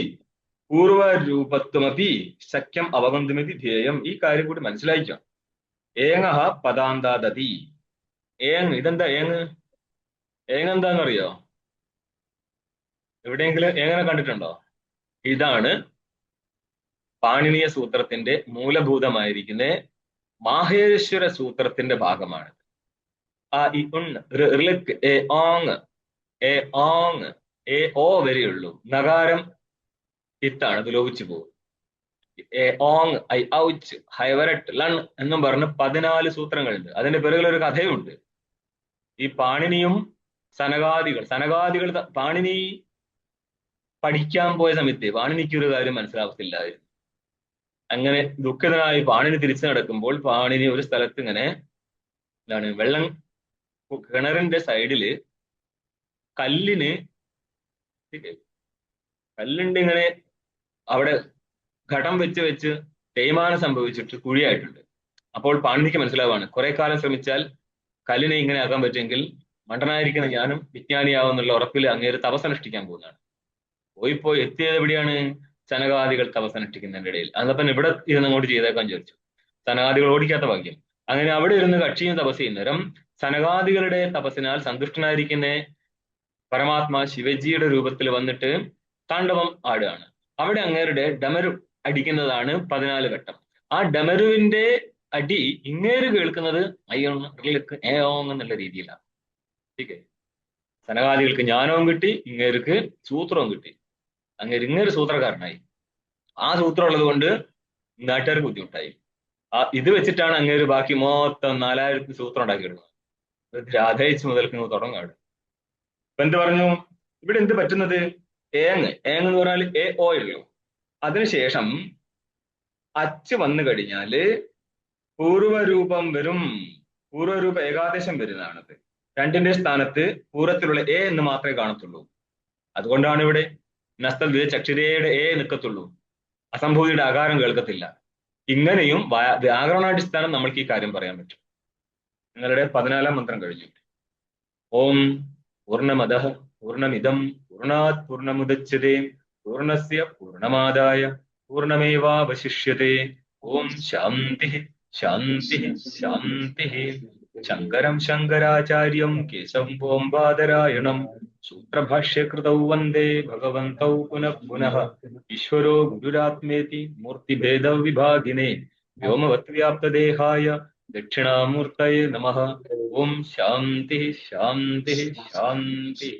പൂർവരൂപത്വമപി ശക്യം അവഗന്തുമിതി ധ്യേയം. ഈ കാര്യം കൂടി മനസ്സിലായിക്കാം. ഏങ്ങ പദാന്താദതി. ഏങ്, ഇതെന്താ ഏങ്? ഏങ് എന്താണെന്നറിയോ? എവിടെയെങ്കിലും ഏങ്ങനെ കണ്ടിട്ടുണ്ടോ? ഇതാണ് പാണിനീയ സൂത്രത്തിന്റെ മൂലഭൂതമായിരിക്കുന്ന മാഹേശ്വര സൂത്രത്തിന്റെ ഭാഗമാണ്. ആ ഇ ഉൺ ഋക് എ ഓങ് എ ഓങ് എ ഓ വരെയുള്ളൂ. നഗാരം ഇത്താണ്, ഇത് ലോപിച്ചു പോകും. എ ഓങ് ഐ ഔച്ച് ഹൈവരട്ട് ലൺ എന്നും പറഞ്ഞ് 14 സൂത്രങ്ങളുണ്ട്. അതിന്റെ പിറകിൽ ഒരു കഥയുണ്ട്. ഈ പാണിനിയും സനകാദികൾ പാണിനി പഠിക്കാൻ പോയ സമയത്ത് പാണിനിക്ക് ഒരു കാര്യം മനസ്സിലാവത്തില്ലായിരുന്നു. അങ്ങനെ ദുഃഖിതനായി പാണിനി തിരിച്ചു നടക്കുമ്പോൾ പാണിനി ഒരു സ്ഥലത്ത് ഇങ്ങനെ വെള്ളം, കിണറിന്റെ സൈഡില് കല്ലിന്റെ ഇങ്ങനെ അവിടെ ഘടം വെച്ച് തേയ്മാനം സംഭവിച്ചിട്ട് കുഴിയായിട്ടുണ്ട്. അപ്പോൾ പാണിനിക്ക് മനസ്സിലാവാണ്, കുറെ കാലം ശ്രമിച്ചാൽ കല്ലിനെ ഇങ്ങനെ ആക്കാൻ പറ്റുമെങ്കിൽ മണ്ടനായിരിക്കുന്ന ഞാനും വിജ്ഞാനിയാവുന്നുള്ള ഉറപ്പിൽ അങ്ങേര് തപസ്സനുഷ്ഠിക്കാൻ പോകുന്നതാണ്. പോയി എത്തിയത് എവിടെയാണ്? സനകാദികൾ തപസ്സനുഷ്ഠിക്കുന്നതിന്റെ ഇടയിൽ. അതപ്പം ഇവിടെ ഇരുന്ന് അങ്ങോട്ട് ചെയ്തേക്കാൻ ചോദിച്ചു. സനകാദികൾ ഓടിക്കാത്ത ഭാഗ്യം. അങ്ങനെ അവിടെ ഇരുന്ന് കക്ഷിയും തപസ് ചെയ്യുന്നേരം സനകാദികളുടെ തപസ്സിനാൽ സന്തുഷ്ടനായിരിക്കുന്ന പരമാത്മാ ശിവജിയുടെ രൂപത്തിൽ വന്നിട്ട് താണ്ഡവം ആടുകയാണ്. അവിടെ അങ്ങേരുടെ ഡമരു അടിക്കുന്നതാണ് 14 ഘട്ടം. ആ ഡമരുവിന്റെ അടി ഇങ്ങേര് കേൾക്കുന്നത് അയ്യർക്ക് ഏയോങ് എന്നുള്ള രീതിയിലാണ്. ഓക്കെ, സനകാദികൾക്ക് ജ്ഞാനവും കിട്ടി, ഇങ്ങേർക്ക് സൂത്രവും കിട്ടി. ഇങ്ങേര് സൂത്രക്കാരനായി. ആ സൂത്രം ഉള്ളത് കൊണ്ട് നാട്ടുകാർക്ക് ബുദ്ധിമുട്ടായി. ഇത് വെച്ചിട്ടാണ് അങ്ങേര് ബാക്കി മൊത്തം 4000 സൂത്രം ഉണ്ടാക്കിയെടുക്കുന്നത്. രാധയിച്ച് മുതൽക്ക് തുടങ്ങാണ്. ഇപ്പൊ എന്ത് പറഞ്ഞു? ഇവിടെ എന്ത് പറ്റുന്നത്? ഏങ് എന്ന് പറഞ്ഞാൽ എ ഓ ഉള്ളൂ. അതിനുശേഷം അച്ച് വന്നു കഴിഞ്ഞാല് പൂർവരൂപം വരും. പൂർവരൂപ ഏകാദേശം വരുന്നതാണത്. രണ്ടിന്റെ സ്ഥാനത്ത് പൂർവത്തിലുള്ള എ എന്ന് മാത്രമേ കാണത്തുള്ളൂ. അതുകൊണ്ടാണ് ഇവിടെ നസ്തൽ ചക്ഷരയുടെ എ നിൽക്കത്തുള്ളൂ, അസംഭൂതിയുടെ ആകാരം കേൾക്കത്തില്ല. ഇങ്ങനെയും വ്യാകരണാടിസ്ഥാനം നമ്മൾക്ക് ഈ കാര്യം പറയാൻ പറ്റും. നിങ്ങളുടെ 14-ാം മന്ത്രം കഴിഞ്ഞു. ഓം പൂർണ്ണമദഃ പൂർണ്ണമിദം പൂർണ്ണാത് പൂർണ്ണമുദച്യതേ പൂർണ്ണസ്യ പൂർണ്ണമാദായ പൂർണ്ണമേവാവശിഷ്യതേ. ഓം ശാന്തി ശാന്തി ശാന്തി. ശങ്കരം ശങ്കരാചാര്യം കേശവം ഓം ബാദരായണം സൂത്രഭാഷ്യകൃതൗ വന്ദേ ഭഗവന്തൗ പുനഃ പുനഃ. ഈശ്വരോ ഗുരുരാത്മേതി മൂർത്തിഭേദ വിഭാഗിനേ വ്യോമവത് വ്യാപ്തദേഹായ ദക്ഷിണാമൂർത്തയേ നമഃ. ഓം ശാന്തി ശാന്തി ശാന്തി.